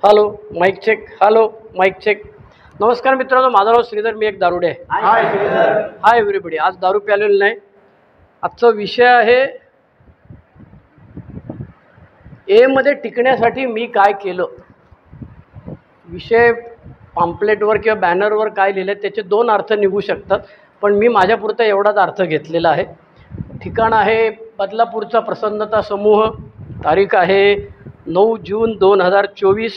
Hello mike check. Hello mike check. नमस्कार मित्रांनो, माझं नाव श्रीधर, मी एक दारुडे आहे. Hi everybody. आज दारू प्यालेलं नाही. आजचा विषय आहे ए मध्ये टिकण्यासाठी मी काय केलं. विषय पॅम्पलेटवर किंवा बॅनरवर काय लिहिलं त्याचे दोन अर्थ निघू शकतात, पण मी माझ्यापुरता एवढाच अर्थ घेतलेला आहे. ठिकाण आहे बदलापूरचा प्रसन्नता समूह. तारीख आहे 9 जून 2024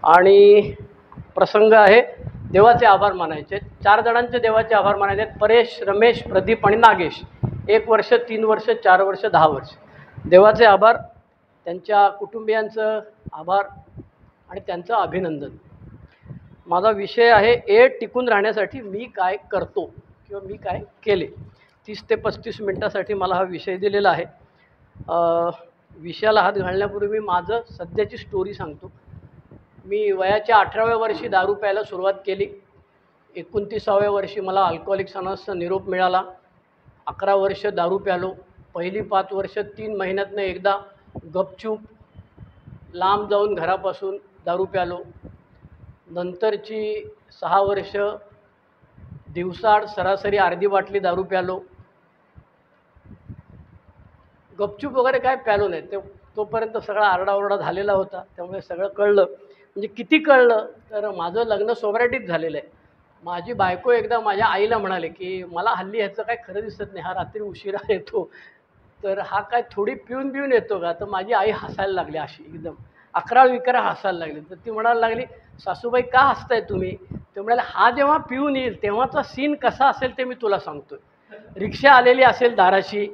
आणि प्रसंग आहे देवाचे आभार मानायचे. 4 जणांचे देवाचे आभार मानायचे आहेत. परेश, रमेश, प्रदीप आणि नागेश. 1 वर्ष, 3 वर्ष, 4 वर्ष, 10 वर्ष. देवाचे आभार, त्यांच्या कुटुंबियांचं आभार आणि त्यांचं अभिनंदन. माझा विषय आहे ए टिकून राहण्यासाठी मी काय करतो किंवा मी काय केले. 30 ते 35 मिनटासाठी मला हा विषय दिलेला आहे. विषयाला हात घालण्यापूर्वी मी माझं सध्याची स्टोरी सांगतो. मी वयाच्या 18व्या वर्षी दारू प्यायला सुरुवात केली. 29व्या वर्षी मला अल्कोहोलिक्स अनॉनिमसचा निरोप मिळाला. 11 वर्ष दारू प्यालो. पहिली 5 वर्ष 3 महिन्यातनं एकदा गपचूप लांब जाऊन घरापासून दारू प्यालो. नंतरची 6 वर्ष दिवसाआड सरासरी अर्धी बाटली दारू प्यालो. गपचूप वगैरे काय प्यालो नाही. तोपर्यंत सगळा आरडाओरडा झालेला होता, त्यामुळे सगळं कळलं. म्हणजे किती कळलं तर माझं लग्न सोमवारीच झालेलं आहे. माझी बायको एकदा माझ्या आईला म्हणाले की मला हल्ली ह्याचं काय खरं दिसत नाही, हा रात्री उशिरा येतो, तर हा काय थोडी पिऊन पिऊन येतो का. तर माझी आई हसायला लागली, अशी एकदम अकराळ विकरा हसायला लागली. तर ती म्हणायला लागली, सासूबाई का हसताय तुम्ही. ते म्हणाले, हा जेव्हा पिऊन येईल तेव्हाचा सीन कसा असेल ते मी तुला सांगतो. रिक्षा आलेली असेल दाराशी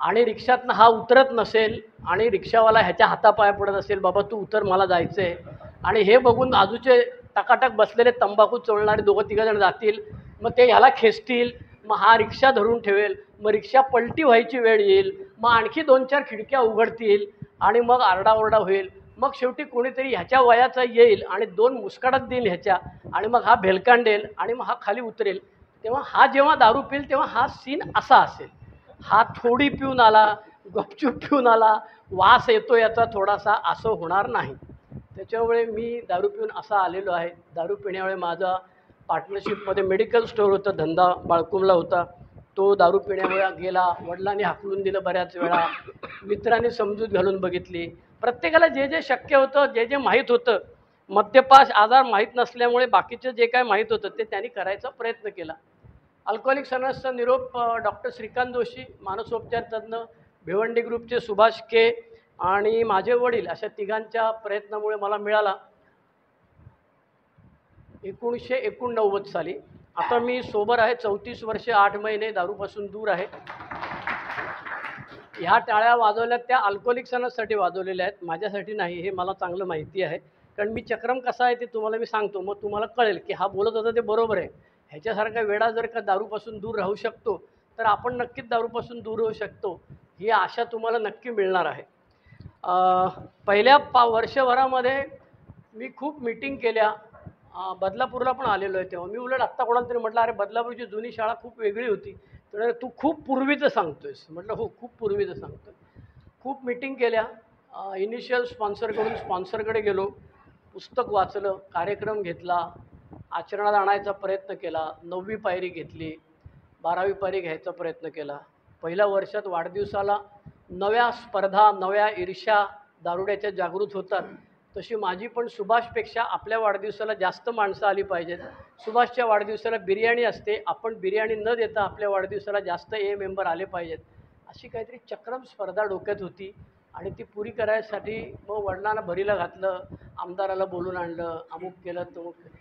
आणि रिक्षातनं हा उतरत नसेल आणि रिक्षावाला ह्याच्या हातापाया पडत असेल, बाबा तू उतर मला जायचं आहे. आणि हे बघून बाजूचे टकाटक बसलेले तंबाखू चोळणारे 2-3 जण जातील. मग ते ह्याला खेचतील. मग हा रिक्षा धरून ठेवेल. मग रिक्षा पलटी व्हायची वेळ येईल. मग आणखी 2-4 खिडक्या उघडतील आणि मग आरडाओरडा होईल. मग शेवटी कोणीतरी ह्याच्या वयाचा येईल आणि 2 मुस्काडात देईल ह्याच्या, आणि मग हा भेलकांडेल आणि मग हा खाली उतरेल. तेव्हा हा जेव्हा दारू पिईल तेव्हा हा सीन असा असेल. हा थोडी पिऊन आला, गपचूप पिऊन आला, वास येतो याचा थोडासा, असं होणार नाही. त्याच्यामुळे मी दारू पिऊन असा आलेलो आहे. दारू पिण्यामुळे माझा पार्टनरशिपमध्ये मेडिकल स्टोअर होतं, धंदा बाळकुमला होता. तो दारू पिण्यामुळे गेला. वडिलांनी हाकलून दिलं बऱ्याच वेळा. मित्रांनी समजूत घालून बघितली. प्रत्येकाला जे जे शक्य होतं, जे जे माहीत होतं, मद्यपास आजार माहीत नसल्यामुळे बाकीचं जे काय माहीत होतं ते त्यांनी करायचा प्रयत्न केला. अल्कोहोलिक्स अनॉनिमसचा निरोप डॉक्टर श्रीकांत जोशी, मानसोपचार तज्ज्ञ, भिवंडी ग्रुपचे सुभाष के आणि माझे वडील, अशा तिघांच्या प्रयत्नामुळे मला मिळाला 1989 साली. आता मी सोबर आहे. 34 वर्षे 8 महिने दारूपासून दूर आहे. ह्या टाळ्या वाजवल्यात त्या अल्कोहोलिक्स अनॉनिमससाठी वाजवलेल्या आहेत, माझ्यासाठी नाही. हे मला चांगलं माहिती आहे, कारण मी चक्रम कसा आहे ते तुम्हाला मी सांगतो. मग तुम्हाला कळेल की हा बोलत होता ते बरोबर आहे. ह्याच्यासारखा वेडा जर का दारूपासून दूर राहू शकतो तर आपण नक्कीच दारूपासून दूर होऊ शकतो, ही आशा तुम्हाला नक्की मिळणार आहे. पहिल्या वर्षभरामध्ये मी खूप मीटिंग केल्या. बदलापूरला पण आलेलो आहे. तेव्हा मी उलट आत्ता कोणाला तरी म्हटलं, अरे बदलापूरची जुनी शाळा खूप वेगळी होती. तर तू खूप पूर्वीचं सांगतोयस. म्हटलं हो, खूप पूर्वीचं सांगतो. खूप मीटिंग केल्या. इनिशियल स्पॉन्सरकडून स्पॉन्सरकडे गेलो, पुस्तक वाचलं, कार्यक्रम घेतला, आचरणात आणायचा प्रयत्न केला. 9वी पायरी घेतली, 12वी पायरी घ्यायचा प्रयत्न केला. पहिल्या वर्षात वाढदिवसाला नव्या स्पर्धा, नव्या ईर्ष्या दारुड्याच्या जागृत होतात, तशी माझी पण सुभाषपेक्षा आपल्या वाढदिवसाला जास्त माणसं आली पाहिजेत. सुभाषच्या वाढदिवसाला बिर्याणी असते, आपण बिर्याणी न देता आपल्या वाढदिवसाला जास्त मेंबर आले पाहिजेत, अशी काहीतरी चक्रम स्पर्धा डोक्यात होती. आणि ती पुरी करायसाठी मग वडिलांना भरीला घातलं, आमदाराला बोलून आणलं, अमुक केलं तमुक केलं.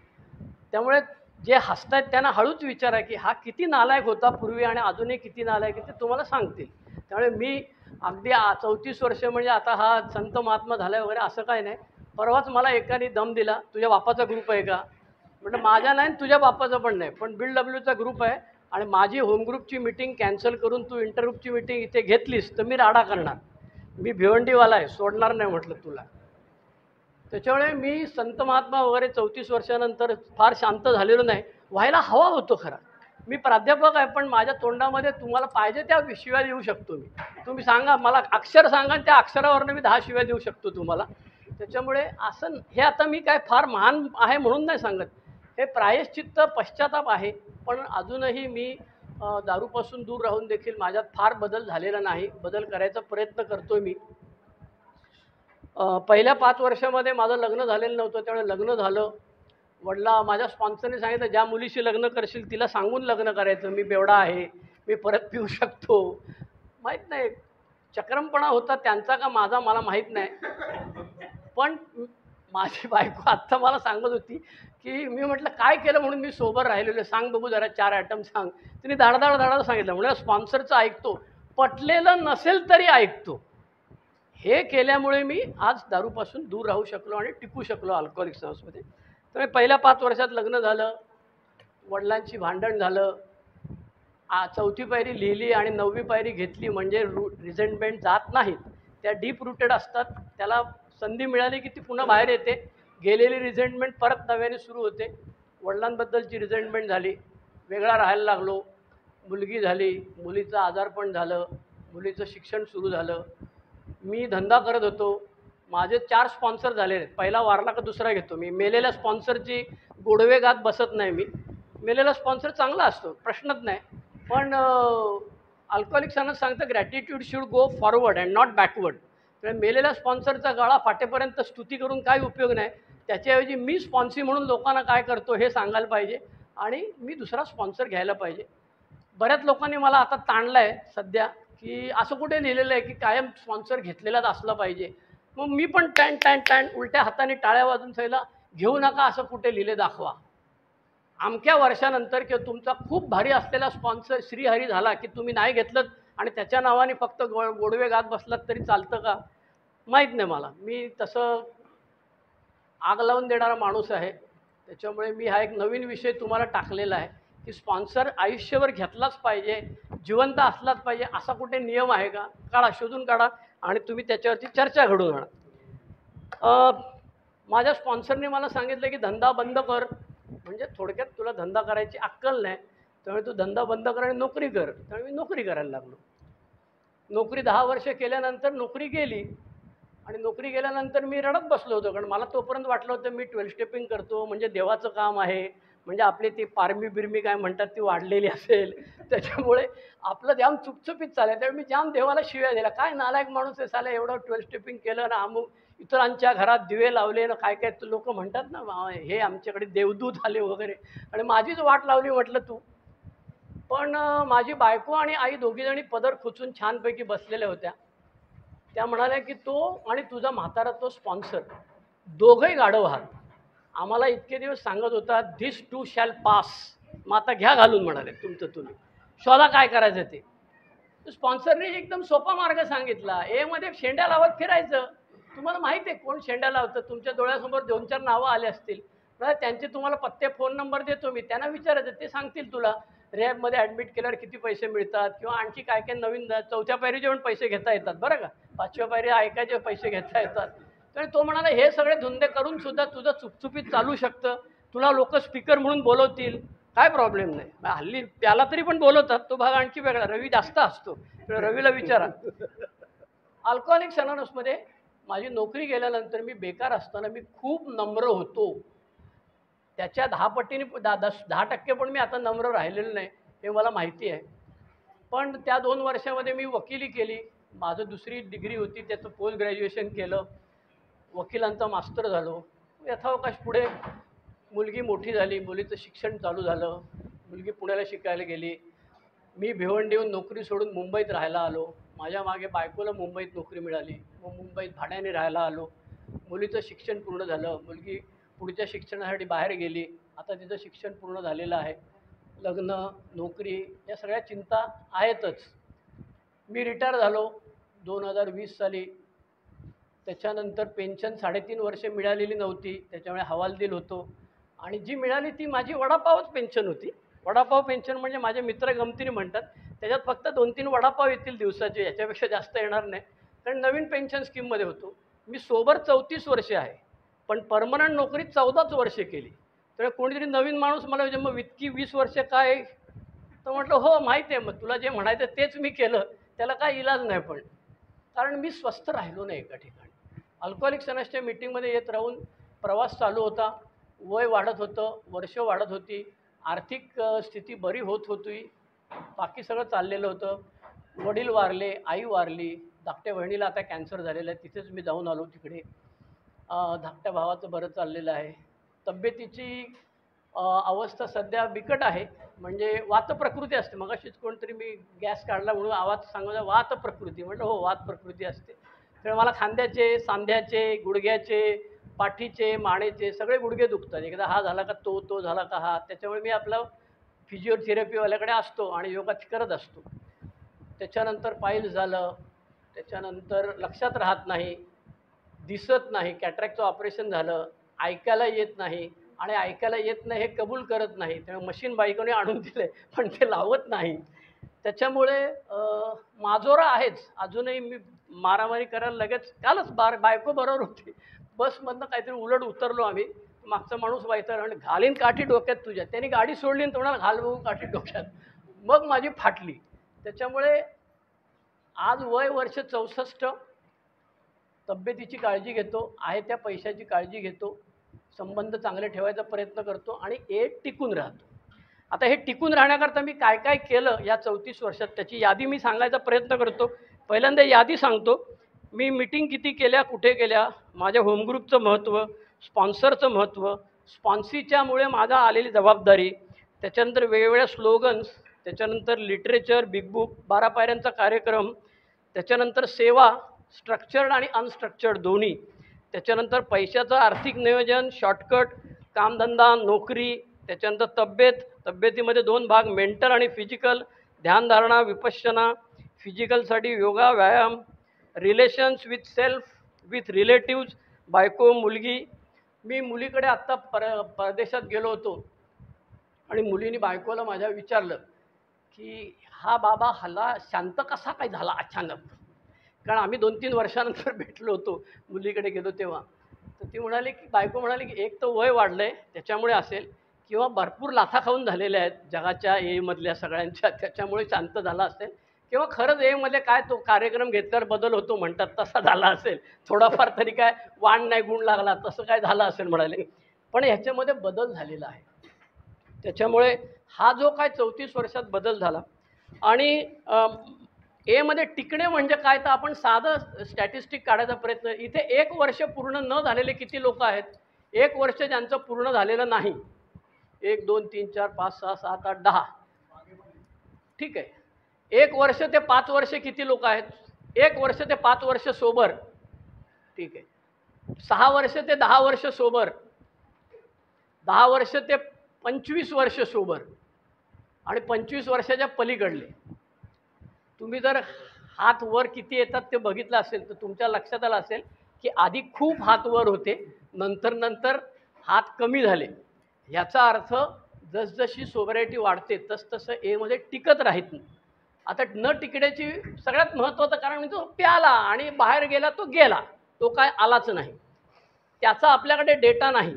त्यामुळे जे हसतायत त्यांना हळूच विचार आहे की हा किती नालायक होता पूर्वी आणि अजूनही किती नालायक आहे ते तुम्हाला सांगतील. त्यामुळे मी अगदी 34 वर्ष म्हणजे आता हा संत महात्मा झाला वगैरे असं काय नाही. परवाच मला एकाने दम दिला, तुझ्या बापाचा ग्रुप आहे का. म्हटलं माझ्या नाही, तुझ्या बापाचा पण नाही, पण BillWचा ग्रुप आहे आणि माझी होम ग्रुपची मीटिंग कॅन्सल करून तू इंटरग्रुपची मीटिंग इथे घेतलीस तर मी राडा करणार. मी भिवंडीवाला आहे, सोडणार नाही म्हटलं तुला. त्याच्यामुळे मी संत महात्मा वगैरे 34 वर्षानंतर फार शांत झालेलो नाही. व्हायला हवा होतो खरा. मी प्राध्यापक आहे, पण माझ्या तोंडामध्ये तुम्हाला पाहिजे त्या शिव्या देऊ शकतो मी. तुम्ही सांगा मला, अक्षर सांगा, त्या अक्षरावरनं मी 10 शिव्या देऊ शकतो तुम्हाला. त्याच्यामुळे असं हे आता मी काय फार महान आहे म्हणून नाही सांगत, हे प्रायश्चित्त पश्चाताप आहे. पण अजूनही मी दारूपासून दूर राहून देखील माझ्यात फार बदल झालेला नाही. बदल करायचा प्रयत्न करतोय मी. पहिल्या 5 वर्षामध्ये माझं लग्न झालेलं नव्हतं, त्यामुळे लग्न झालं. माझ्या स्पॉन्सरने सांगितलं, ज्या मुलीशी लग्न करशील तिला सांगून लग्न करायचं, मी बेवडा आहे, मी परत पिऊ शकतो. माहीत नाही चक्रमपणा होता त्यांचा का माझा मला माहीत नाही. पण माझी बायको आत्ता मला सांगत होती की मी म्हटलं काय केलं म्हणून मी सोबर राहिलेलो, सांग बघू जरा 4 आयटम सांग. तिने धाडधाड सांगितलं. म्हणजे स्पॉन्सरचं ऐकतो, पटलेलं नसेल तरी ऐकतो. हे केल्यामुळे मी आज दारूपासून दूर राहू शकलो आणि टिकू शकलो अल्कोहोलिक्स अनॉनिमसमध्ये. तर पहिल्या 5 वर्षात लग्न झालं, वडिलांची भांडण झालं, 4थी पायरी लिहिली आणि 9वी पायरी घेतली. म्हणजे रिझेंटमेंट जात नाहीत, त्या डीप रूटेड असतात. त्याला संधी मिळाली की ती पुन्हा बाहेर येते. गेलेली रिझेंटमेंट परत नव्याने सुरू होते. वडिलांबद्दलची रिझेंटमेंट झाली, वेगळा राहायला लागलो, मुलगी झाली, मुलीचं आजारपण झालं, मुलीचं शिक्षण सुरू झालं. मी धंदा करत होतो, माझे 4 स्पॉन्सर झालेले आहेत. पहिला वारला का दुसरा घेतो मी. मेलेल्या स्पॉन्सरची गोडवेगात बसत नाही मी. मेलेला स्पॉन्सर चांगला असतो, प्रश्नच नाही. पण अल्कोहोलिक्सांना सांगतं gratitude should go forward and not backward. तर मेलेल्या स्पॉन्सरचा गळा फाटेपर्यंत स्तुती करून काही उपयोग नाही. त्याच्याऐवजी मी स्पॉन्सी म्हणून लोकांना काय करतो हे सांगायला पाहिजे आणि मी दुसरा स्पॉन्सर घ्यायला पाहिजे. बऱ्याच लोकांनी मला आता ताणलं आहे सध्या की असं कुठे लिहिलेलं आहे की कायम स्पॉन्सर घेतलेलाच असला पाहिजे. मग मी पण टॅन उलट्या हाताने टाळ्या वाजून सांगितलं, घेऊ नका असं कुठे लिहिले दाखवा. अमक्या वर्षानंतर किंवा तुमचा खूप भारी असलेला स्पॉन्सर श्रीहरी झाला की तुम्ही नाही घेतलं आणि त्याच्या नावाने फक्त गोडवे गात बसलात तरी चालतं का माहीत नाही मला. मी तसं आग लावून देणारा माणूस आहे. त्याच्यामुळे मी हा एक नवीन विषय तुम्हाला टाकलेला आहे की स्पॉन्सर आयुष्यभर घेतलाच पाहिजे, जिवंत असलाच पाहिजे, असा कुठे नियम आहे का? काढा, शोधून काढा आणि तुम्ही त्याच्यावरती चर्चा घडवून आणा. माझ्या स्पॉन्सरने मला सांगितलं की धंदा बंद कर. म्हणजे थोडक्यात तुला धंदा करायची अक्कल नाही, त्यामुळे तू धंदा बंद कर आणि नोकरी कर. त्यामुळे मी नोकरी करायला लागलो. नोकरी 10 वर्ष केल्यानंतर नोकरी गेली आणि नोकरी गेल्यानंतर मी रडत बसलो होतो. कारण मला तोपर्यंत वाटलं होतं मी 12 स्टेपिंग करतो म्हणजे देवाचं काम आहे, म्हणजे आपली ती पारमी बिरमी काय म्हणतात ती वाढलेली असेल, त्याच्यामुळे आपलं जाम चुपचुपीत चालेल. त्यामुळे मी जाम देवाला शिव्या दिल्या, काय नालायक माणूस आहे साला, एवढं 12 स्टेपिंग केलं ना, अमुक इतरांच्या घरात दिवे लावले ना, काय काय लोक म्हणतात ना हे आमच्याकडे देवदूत आले वगैरे, आणि माझीच वाट लावली म्हटलं तू. पण माझी बायको आणि आई दोघीजणी पदर खुचून छानपैकी बसलेल्या होत्या. त्या म्हणाल्या की तो आणि तुझा म्हातारा तो स्पॉन्सर दोघंही गाढव आहात. आम्हाला इतके दिवस सांगत होता धिस टू शॅल पास, मग आता घ्या घालून म्हणाले तुमचं तुम्ही, शोधा काय करायचं ते. स्पॉन्सरने एकदम सोपा मार्ग सांगितला, मध्ये शेंड्या लावत फिरायचं. तुम्हाला माहिती आहे कोण शेंड्या लावतं? तुमच्या डोळ्यासमोर 2-4 नावं आले असतील, त्यांचे तुम्हाला पत्ते फोन नंबर देतो मी, त्यांना विचारायचं, ते सांगतील तुला रॅबमध्ये ॲडमिट केल्यावर किती पैसे मिळतात किंवा आणखी काय काय नवीन 4थ्या पायरीचे पण पैसे घेता येतात बरं का, 5व्या पायरी ऐकायचे पैसे घेता येतात. तर तो म्हणाला हे सगळे धंदे करून सुद्धा तुझं चुपचुपीत चालू शकतं, तुला लोक स्पीकर म्हणून बोलवतील, काय प्रॉब्लेम नाही. हल्ली त्याला तरी पण बोलवतात, तो भाग आणखी वेगळा. रवी जास्त असतो, रवीला विचारा. अल्कोहोलिक्स अनॉनिमसमध्ये माझी नोकरी गेल्यानंतर मी बेकार असताना मी खूप नम्र होतो. त्याच्या 10 पटीने 10% पण मी आता नम्र राहिलेलं नाही, हे मला माहिती आहे. पण त्या 2 वर्षामध्ये मी वकिली केली. माझं 2री डिग्री होती, त्याचं पोस्ट ग्रॅज्युएशन केलं, वकिलांचा मास्टर झालो. यथावकाश पुढे मुलगी मोठी झाली, मुलीचं शिक्षण चालू झालं, मुलगी पुण्याला शिकायला गेली. मी भिवंडी येऊन नोकरी सोडून मुंबईत राहायला आलो. माझ्या मागे बायकोला मुंबईत नोकरी मिळाली, मग मुंबईत भाड्याने राहायला आलो. मुलीचं शिक्षण पूर्ण झालं, मुलगी पुढच्या शिक्षणासाठी बाहेर गेली, आता तिचं शिक्षण पूर्ण झालेलं आहे. लग्न, नोकरी या सगळ्या चिंता आहेतच. मी रिटायर झालो 2020 साली. त्याच्यानंतर पेन्शन 3.5 वर्ष मिळालेली नव्हती, त्याच्यामुळे हवालदिल होतो. आणि जी मिळाली ती माझी वडापावच पेन्शन होती. वडापाव पेन्शन म्हणजे माझे मित्र गमतीने म्हणतात, त्याच्यात फक्त 2-3 वडापाव येतील दिवसाचे, याच्यापेक्षा जास्त येणार नाही, कारण नवीन पेन्शन स्कीममध्ये होतो. मी सोबर 34 वर्षे आहे, पण परमनंट नोकरी 14च वर्षे केली. तर कोणीतरी नवीन माणूस मला विचार मग इतकी 20 वर्ष काय, तर म्हटलं हो माहिती आहे, मग तुला जे म्हणायचं तेच मी केलं, त्याला काय इलाज नाही. पण कारण मी स्वस्थ राहिलो नाही एका ठिकाणी. अल्कोहोलिक सनसच्या मीटिंगमध्ये येत राहून प्रवास चालू होता, वय वाढत होतं, वर्ष वाढत होती, आर्थिक स्थिती बरी होत होती, बाकी सगळं चाललेलं होतं. वडील वारले, आई वारली, धाकट्या बहिणीला आता कॅन्सर झालेला आहे, तिथेच मी जाऊन आलो तिकडे. धाकट्या भावाचं बरं चाललेलं आहे. तब्येतीची अवस्था सध्या बिकट आहे, म्हणजे वात प्रकृती असते. मगाशीच कोणतरी मी गॅस काढला म्हणून आवाज सांगून वात प्रकृती म्हटलं, हो वात प्रकृती असते. तर मला खांद्याचे, सांध्याचे, गुडघ्याचे, पाठीचे, मानेचे सगळे गुडघे दुखतात. एकदा हा झाला का तो झाला का हा. त्याच्यामुळे मी आपलं फिजिओथेरपीवाल्याकडे असतो आणि योगा करत असतो. त्याच्यानंतर पाईल झालं, त्याच्यानंतर लक्षात राहत नाही, दिसत नाही, कॅटरॅक्टचं ऑपरेशन झालं, ऐकायला येत नाही आणि ऐकायला येत नाही हे कबूल करत नाही. त्यामुळे मशीन बायकोने आणून दिले पण ते लावत नाही. त्याच्यामुळे माजोरा आहेच. अजूनही मी मारामारी करायला लगेच कालच बायको बरोबर होती, बसमधनं काहीतरी उलट उतरलो आम्ही, मागचा माणूस व्हायचा आणि घालीन काठी डोक्यात तुझ्या. त्यांनी गाडी सोडली आणि तोंडाला घाल बघून काठी डोक्यात, मग माझी फाटली. त्याच्यामुळे आज वय वर्ष 64, तब्येतीची काळजी घेतो, आहे त्या पैशाची काळजी घेतो, संबंध चांगले ठेवायचा प्रयत्न करतो आणि टिकून राहतो. आता हे टिकून राहण्याकरता मी काय काय केलं या 34 वर्षात त्याची यादी मी सांगायचा प्रयत्न करतो. पहिल्यांदा यादी सांगतो. मी मीटिंग किती केल्या, कुठे केल्या, माझ्या होमग्रुपचं महत्त्व, स्पॉन्सरचं महत्त्व, स्पॉन्सीच्यामुळे माझा आलेली जबाबदारी, त्याच्यानंतर वेगवेगळ्या स्लोगन्स, त्याच्यानंतर लिटरेचर, बिग बुक, 12 पायऱ्यांचा कार्यक्रम, त्याच्यानंतर सेवा, स्ट्रक्चर्ड आणि अनस्ट्रक्चर्ड दोन्ही, त्याच्यानंतर पैशाचं आर्थिक नियोजन, शॉर्टकट, कामधंदा, नोकरी, त्याच्यानंतर तब्येतीमध्ये 2 भाग, मेंटल आणि फिजिकल, ध्यानधारणा, विपश्यना, फिजिकलसाठी योगा, व्यायाम, relations with self, with relatives, बायको, मुलगी. मी मुलीकडे आत्ता परदेशात गेलो होतो आणि मुलीने बायकोला माझ्या विचारलं की हा बाबा हल्ला शांत कसा काय झाला अचानक, कारण आम्ही 2-3 वर्षानंतर भेटलो होतो, मुलीकडे गेलो तेव्हा. तर ती म्हणाली की बायको म्हणाली की एक तर वय वाढलं आहे त्याच्यामुळे असेल, किंवा भरपूर लाथा खाऊन झालेल्या आहेत जगाच्या एमधल्या सगळ्यांच्या, त्याच्यामुळे शांत झाला असेल, किंवा खरंच एमध्ये काय तो कार्यक्रम घेतल्यावर बदल होतो म्हणतात तसा झाला असेल, थोडाफार तरी काय वाण नाही गुण लागला तसं काय झालं असेल म्हणाले. पण ह्याच्यामध्ये बदल झालेला आहे. त्याच्यामुळे हा जो काय 34 वर्षात बदल झाला. आणि एमध्ये टिकणे म्हणजे काय, तर आपण साधं स्टॅटिस्टिक काढायचा प्रयत्न. इथे 1 वर्ष पूर्ण न झालेले किती लोक आहेत, 1 वर्ष ज्यांचं पूर्ण झालेलं नाही, 1 2 3 4 5 6 7 8 10, ठीक आहे. 1 वर्ष ते 5 वर्ष किती लोक आहेत, 1 वर्ष ते 5 वर्ष सोबर, ठीक आहे. 6 वर्ष ते 10 वर्ष सोबर, 10 वर्ष ते 25 वर्ष सोबर, आणि 25 वर्षाच्या पलीकडले. तुम्ही जर हात वर किती येतात ते बघितलं असेल तर तुमच्या लक्षात आलं असेल की आधी खूप हात वर होते, नंतर हात कमी झाले. याचा अर्थ जसजशी सोबरिटी वाढते तसतसं एमध्ये टिकत राहत नाही. आता न टिकण्याची सगळ्यात महत्त्वाचं कारण म्हणजे तो प्याला आणि बाहेर गेला तो गेला, तो काय आलाच नाही, त्याचा आपल्याकडे डेटा नाही.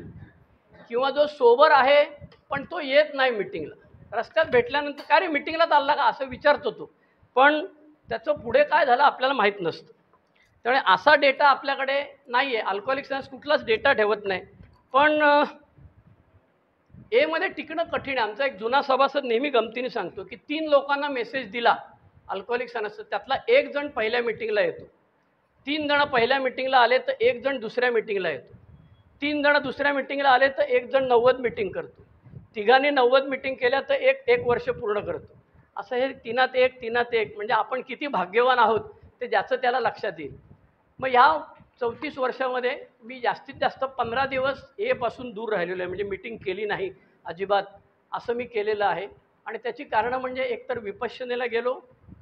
किंवा जो सोबर आहे पण तो येत नाही मीटिंगला, रस्त्यात भेटल्यानंतर काय रे मीटिंगला चालला का असं विचारतो तो, पण त्याचं पुढे काय झालं आपल्याला माहीत नसतं. त्यामुळे असा डेटा आपल्याकडे नाही आहे. अल्कोहोलिक सनस कुठलाच डेटा ठेवत नाही. पण एमध्ये टिकणं कठीण आहे. आमचा एक जुना सभासद नेहमी गमतीने सांगतो की 3 लोकांना मेसेज दिला अल्कोहोलिक सनस, त्यातला 1 जण पहिल्या मीटिंगला येतो, 3 जण पहिल्या मीटिंगला आले तर 1 जण दुसऱ्या मीटिंगला येतो, 3 जण दुसऱ्या मीटिंगला आले तर 1 जण 90 मीटिंग करतो, 3घांनी 90 मीटिंग केल्या तर 1 वर्ष पूर्ण करतो. असं हे 3त 1 म्हणजे आपण किती भाग्यवान आहोत ते ज्याचं त्याला लक्षात येईल. मग ह्या 34 वर्षामध्ये मी जास्तीत जास्त 15 दिवस एपासून दूर राहिलेलो आहे, म्हणजे मीटिंग केली नाही अजिबात, असं मी केलेलं आहे. आणि त्याची कारणं म्हणजे एकतर विपश्यनेला गेलो,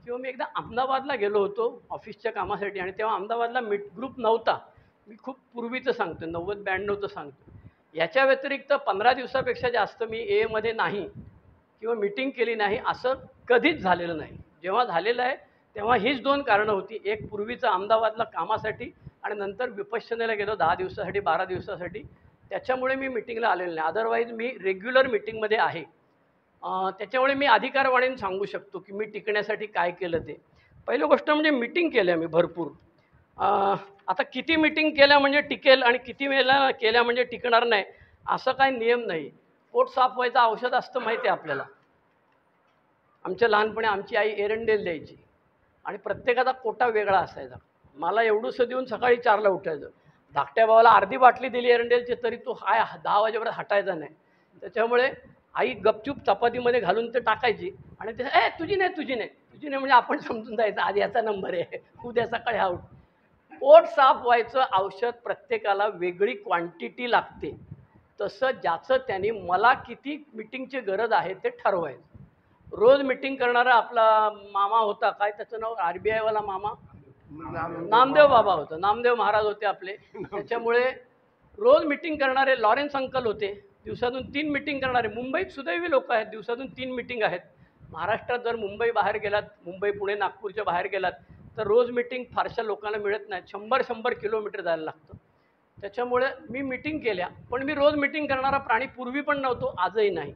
किंवा मी एकदा अहमदाबादला गेलो होतो ऑफिसच्या कामासाठी, आणि तेव्हा अहमदाबादला ग्रुप नव्हता. मी खूप पूर्वीचं सांगतो, 90-92चं सांगतो. याच्या व्यतिरिक्त 15 दिवसापेक्षा जास्त मी एमध्ये नाही किंवा मीटिंग केली नाही असं कधीच झालेलं नाही. जेव्हा झालेलं आहे तेव्हा हीच 2 कारणं होती. एक पूर्वीचं अहमदाबादला कामासाठी, आणि नंतर विपश्यनेला गेलो 10 दिवसासाठी 12 दिवसासाठी, त्याच्यामुळे मी मीटिंगला आलेलं नाही. अदरवाईज मी रेग्युलर मीटिंगमध्ये आहे. त्याच्यामुळे मी अधिकारवाणीने सांगू शकतो की मी टिकण्यासाठी काय केलं ते. पहिली गोष्ट म्हणजे मीटिंग केल्या मी भरपूर. आता किती मीटिंग केल्या म्हणजे टिकेल आणि किती वेळेला केल्या म्हणजे टिकणार नाही असं काही नियम नाही. पोट साफ व्हायचं औषध असतं माहिती आहे आपल्याला. आमच्या लहानपणी आमची आई एरंडेल द्यायची आणि प्रत्येकाचा कोटा वेगळा असायचा. मला एवढंसं देऊन सकाळी 4ला उठायचं. धाकट्या भावाला अर्धी बाटली दिली एरंडेलची तरी तो 10 वाजेपर्यंत हटायचा नाही. त्याच्यामुळे आई गपचूप चपातीमध्ये घालून ते टाकायची आणि ते तुझी नाही तुझी नाही तुझी नाही म्हणजे आपण समजून जायचं आज याचा नंबर आहे, उद्या सकाळी हा उठ. पोट साफ व्हायचं औषध प्रत्येकाला वेगळी क्वांटिटी लागते. तसं ज्याचं त्यांनी मला किती मीटिंगची गरज आहे ते ठरवायचं. रोज मीटिंग करणारा आपला मामा होता, काय त्याचं नाव, RBI वाला मामा, नामदेव बाबा होता, नामदेव महाराज होते आपले. त्याच्यामुळे रोज मीटिंग करणारे लॉरेन्स अंकल होते, दिवसातून 3 मीटिंग करणारे. मुंबईत सुदैवी लोक आहेत, दिवसातून 3 मीटिंग आहेत. महाराष्ट्रात जर मुंबई बाहेर गेलात, मुंबई पुणे नागपूरच्या बाहेर गेलात तर रोज मीटिंग फारशा लोकांना मिळत नाही. 100 किलोमीटर जायला लागतं. त्याच्यामुळे मी मीटिंग केल्या, पण मी रोज मीटिंग करणारा प्राणी पूर्वी पण नव्हतो, आजही नाही.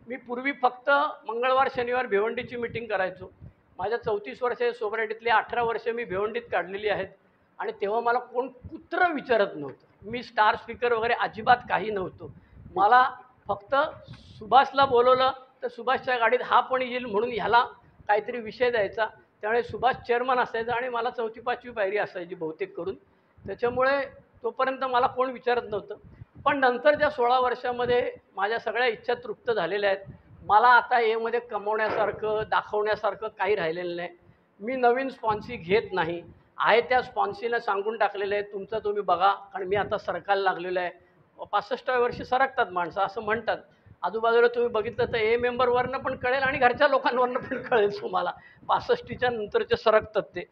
मी पूर्वी फक्त मंगळवार शनिवार भिवंडीची मीटिंग करायचो. माझ्या 34 वर्षाच्या सोसायटीतली 18 वर्ष मी भिवंडीत काढलेली आहेत आणि तेव्हा मला कोण कुत्रं विचारत नव्हतं. मी स्टार स्पीकर वगैरे अजिबात काही नव्हतो. मला फक्त सुभाषला बोलवलं तर सुभाषच्या गाडीत हा पण येईल म्हणून ह्याला काहीतरी विषय द्यायचा. त्यामुळे सुभाष चेअरमन असायचा आणि मला 4थी 5वी पायरी असायची बहुतेक करून. त्याच्यामुळे तोपर्यंत मला कोण विचारत नव्हतं. पण नंतरच्या 16 वर्षामध्ये माझ्या सगळ्या इच्छा तृप्त झालेल्या आहेत. मला आता यामध्ये कमवण्यासारखं दाखवण्यासारखं काही राहिलेलं नाही. मी नवीन स्पॉन्सी घेत नाही. आहे त्या स्पॉन्सीला सांगून टाकलेलं आहे तुमचं तुम्ही बघा, कारण मी आता सरकायला लागलेलं आहे. 65व्या वर्षी सरकतात माणसं असं म्हणतात. आजूबाजूला तुम्ही बघितलं तर मेंबरवरनं पण कळेल आणि घरच्या लोकांवरनं पण कळेल तुम्हाला, 65च्या नंतरचे सरकतात ते.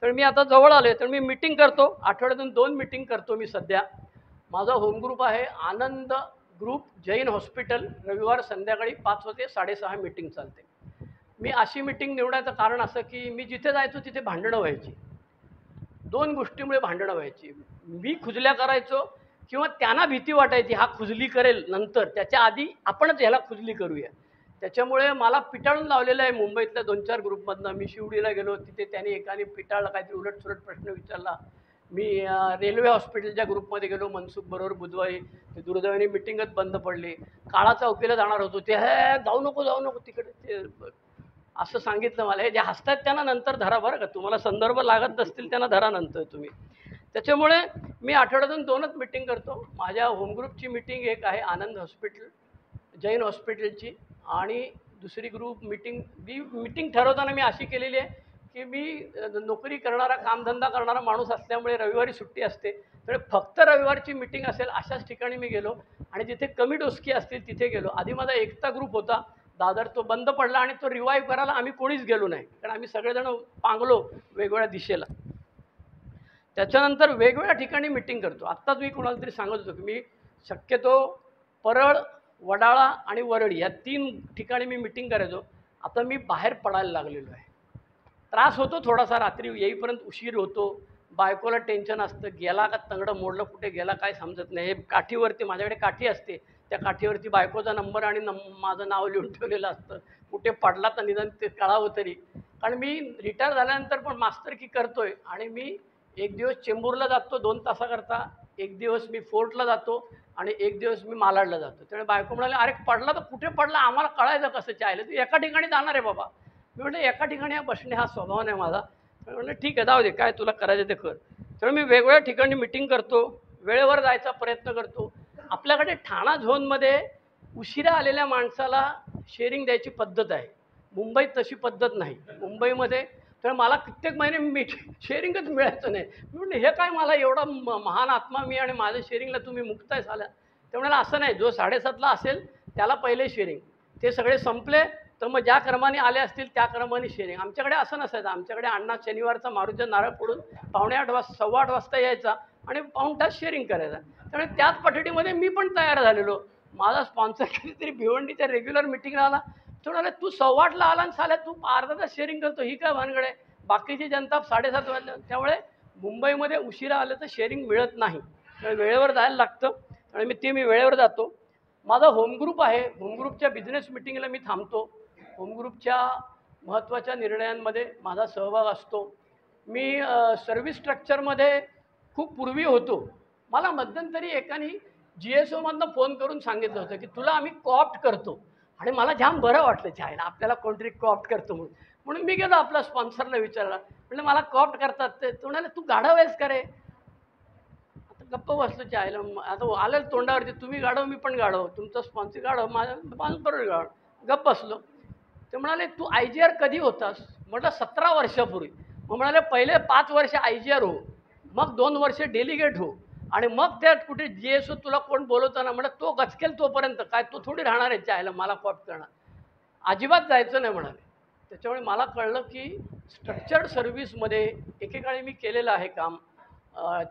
तर मी आता जवळ आलो आहे तर मी मीटिंग करतो, आठवड्यातून 2 मीटिंग करतो मी सध्या. माझा होम ग्रुप आहे आनंद ग्रुप जैन हॉस्पिटल. रविवार संध्याकाळी 5 ते 6:30 मीटिंग चालते. मी अशी मीटिंग निवडायचं कारण असं की मी जिथे जायचो तिथे भांडणं व्हायची. 2 गोष्टीमुळे भांडणं व्हायची. मी खुजल्या करायचो किंवा त्यांना भीती वाटायची हा खुजली करेल नंतर, त्याच्या आधी आपणच ह्याला खुजली करूया. त्याच्यामुळे मला पिटाळून लावलेलं आहे मुंबईतल्या 2-4 ग्रुपमधनं. मी शिवडीला गेलो, तिथे त्यांनी एकाने पिटाळला, काहीतरी उलटसुलट प्रश्न विचारला. मी रेल्वे हॉस्पिटलच्या ग्रुपमध्ये गेलो मनसुख बरोबर बुधवारी. ते दुर्दैवाने मीटिंगच बंद पडली. काळा चौकीला जाणार होतो, ते जाऊ नको तिकडे, ते असं सांगितलं मला. हे जे हसतात त्यांना नंतर धरा बरं का, तुम्हाला संदर्भ लागत नसतील त्यांना धरा नंतर तुम्ही. त्याच्यामुळे मी आठवड्यातून 2च मीटिंग करतो. माझ्या होमग्रुपची मीटिंग एक आहे आनंद हॉस्पिटल जैन हॉस्पिटलची, आणि दुसरी ग्रुप मीटिंग ठरवताना मी अशी केलेली आहे की मी नोकरी करणारा कामधंदा करणारा माणूस असल्यामुळे रविवारी सुट्टी असते. तर फक्त रविवारची मीटिंग असेल अशाच ठिकाणी मी गेलो आणि जिथे कमी डोसकी असतील तिथे गेलो. आधी माझा एकटा ग्रुप होता दादर, तो बंद पडला आणि तो रिवाईव्ह करायला आम्ही कोणीच गेलो नाही, कारण आम्ही सगळेजण पांगलो वेगवेगळ्या दिशेला. त्याच्यानंतर वेगवेगळ्या ठिकाणी मीटिंग करतो. आत्ताच मी कोणाला तरी सांगत होतो की मी शक्यतो परळ, वडाळा आणि वरळी या 3 ठिकाणी मी मीटिंग करायचो. आता मी बाहेर पडायला लागलेलो आहे. त्रास होतो थोडासा, रात्री येईपर्यंत उशीर होतो, बायकोला टेन्शन असतं, गेला का तंगडं मोडलं, कुठे गेला काय समजत नाही. हे काठीवरती माझ्याकडे काठी असते, त्या काठीवरती बायकोचा नंबर आणि माझं नाव लिहून ठेवलेलं असतं. कुठे पडला तर निदान ते कळावं तरी. कारण मी रिटायर झाल्यानंतर पण मास्तरकी करतोय आणि मी एक दिवस चेंबूरला जातो 2 तासाकरता, एक दिवस मी फोर्टला जातो आणि एक दिवस मी मालाडला जातो. त्यामुळे बायको म्हणाले, अरे पडला तर कुठे पडला, आम्हाला कळायचं कसं चायला, तू एका ठिकाणी जाणार आहे बाबा. मी म्हटलं एका ठिकाणी बसणे हा स्वभाव नाही माझा. म्हटलं ठीक आहे जाऊ दे, काय तुला करायचं ते कर. तर मी वेगवेगळ्या ठिकाणी मीटिंग करतो, वेळेवर जायचा प्रयत्न करतो. आपल्याकडे ठाणा झोनमध्ये उशिरा आलेल्या माणसाला शेअरिंग द्यायची पद्धत आहे. मुंबईत तशी पद्धत नाही. मुंबईमध्ये तर मला कित्येक महिने शेअरिंगच मिळायचं नाही. मी म्हटलं हे काय, मला एवढा महान आत्मा मी आणि माझं शेअरिंगला तुम्ही मुक्ताय झाल्या. ते म्हणाला असं नाही, जो 7:30ला असेल त्याला पहिले शेअरिंग, ते सगळे संपले तर मग ज्या क्रमाने आले असतील त्या क्रमाने शेअरिंग. आमच्याकडे असं नसायचं. आमच्याकडे अण्णा शनिवारचा मारुतीचा नारळ फोडून 7:45 वाजता 7:15 वाजता यायचा आणि पाऊण तास शेअरिंग करायचा. त्यामुळे त्याच पठडीमध्ये मी पण तयार झालेलो. माझा स्पॉन्सर कधीतरी भिवंडीच्या रेग्युलर मिटिंगला आला, तो म्हणाला तू 7:15ला आला आणि साल्या तू अर्धा तास शेअरिंग करतो, ही काय भानगड आहे. बाकीची जनता 7:30 वाजता. त्यामुळे मुंबईमध्ये उशिरा आलं तर शेअरिंग मिळत नाही, वेळेवर जायला लागतं आणि मी वेळेवर जातो. माझा होमग्रुप आहे, होमग्रुपच्या बिझनेस मिटिंगला मी थांबतो. होमग्रुपच्या महत्त्वाच्या निर्णयांमध्ये माझा सहभाग असतो. मी सर्व्हिस स्ट्रक्चरमध्ये खूप पूर्वी होतो. मला मध्यंतरी एकाने GSOमधनं फोन करून सांगितलं होतं की तुला आम्ही कॉप्ट करतो आणि मला जाम बरं वाटलं छायला आपल्याला कोणतरी कॉप्ट करतो म्हणून. म्हणून मी गेलो आपल्या स्पॉन्सरला विचारला, म्हटलं मला कॉप्ट करतात ते. तो म्हणाले तू गाढव आहेस का रे? आता गप्प बसलो चायला. आता आलं तोंडावरती, तुम्ही गाढव मी पण गाढव, तुमचं स्पॉन्सर गाढव, माझं स्पॉन्सर गाढव. गप्प बसलो. ते म्हणाले तू IGR कधी होतास? म्हटलं 17 वर्षापूर्वी. मग म्हणाले पहिले 5 वर्ष IGR हो, मग 2 वर्ष डेलिगेट हो, आणि मग त्यात कुठे GSO तुला कोण बोलवताना म्हटलं तो गचकेल तोपर्यंत काय तू थोडी राहणार आहे चायला मला कॉप्ट करणार. अजिबात जायचं नाही म्हणाले. त्याच्यामुळे मला कळलं की स्ट्रक्चर्ड सर्व्हिसमध्ये एकेकाळी मी केलेलं आहे काम.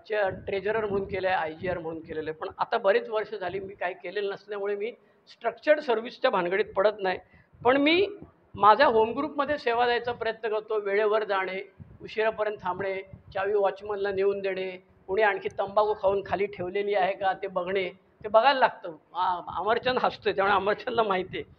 ट्रेझरर म्हणून केलं आहे, IGR म्हणून केलेलं आहे. पण आता बरेच वर्ष झाली मी काही केलेलं नसल्यामुळे मी स्ट्रक्चर्ड सर्व्हिसच्या भानगडीत पडत नाही. पण मी माझ्या होम ग्रुपमध्ये सेवा द्यायचा प्रयत्न करतो. वेळेवर जाणे, उशिरापर्यंत थांबणे, चावी वॉचमनला नेऊन देणे, कोणी आणखी तंबाखू खाऊन खाली ठेवलेली आहे का ते बघणे, ते बघायला लागतं. अमरचंद हसतोय त्यामुळे अमरचंदला माहिती आहे.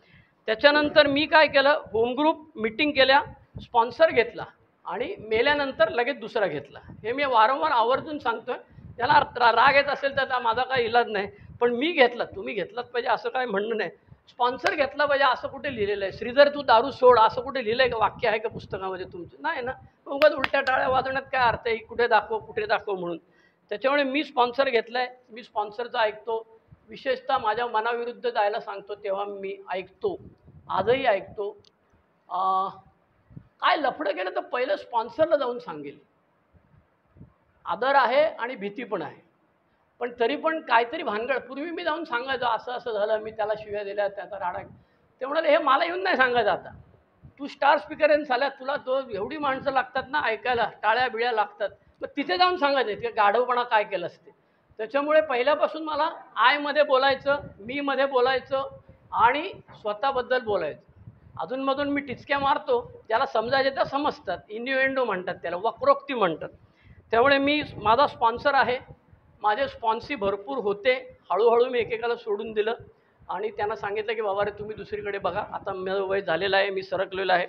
त्याच्यानंतर मी काय केलं, होम ग्रुप मीटिंग केल्या, स्पॉन्सर घेतला आणि मेल्यानंतर लगेच दुसरा घेतला. हे मी वारंवार आवर्जून सांगतो आहे. त्याला राग येत असेल तर माझा काही इलाज नाही, पण मी घेतला, तुम्ही घेतलाच पाहिजे असं काय म्हणणं नाही. स्पॉन्सर घेतला पाहिजे असं कुठे लिहिलेलं आहे? श्रीधर तू दारू सोड असं कुठे लिहिलं आहे का? वाक्य आहे का पुस्तकामध्ये तुमचं? नाही ना. उगाच उलट्या टाळ्या वाजवण्यात काय अर्थ आहे? कुठे दाखव म्हणून. त्याच्यामुळे मी स्पॉन्सर घेतला आहे. मी स्पॉन्सरचं ऐकतो. विशेषतः माझ्या मनाविरुद्ध जायला सांगतो तेव्हा मी ऐकतो, आजही ऐकतो. काय लफडं केलं तर पहिलं स्पॉन्सरला जाऊन सांगेल. आदर आहे आणि भीती पण आहे, पण तरी पण काहीतरी भानगड. पूर्वी मी जाऊन सांगायचो असं असं झालं, मी त्याला शिव्या दिल्या, त्याचा राडा. ते म्हणाले हे मला येऊन नाही सांगायचं, आता तू स्टार स्पीकर आहे झाल्या, तुला तो एवढी माणसं लागतात ना ऐकायला, टाळ्या बिळ्या लागतात, मग तिथे जाऊन सांगायचं ते गाढवपणा काय केलं असते. त्याच्यामुळे पहिल्यापासून मला आयमध्ये बोलायचं, मी मध्ये बोलायचं आणि स्वतःबद्दल बोलायचं. अधूनमधून मी टिचक्या मारतो, ज्याला समजायचे त्या समजतात. इन्युएंडो म्हणतात त्याला, वक्रोक्ती म्हणतात. त्यामुळे मी माझा स्पॉन्सर आहे. माझे स्पॉन्सी भरपूर होते. हळूहळू मी एकेकाला सोडून दिलं आणि त्यांना सांगितलं की बाबा रे तुम्ही दुसरीकडे बघा, आता माझं वय झालेलं आहे, मी सरकलेलं आहे.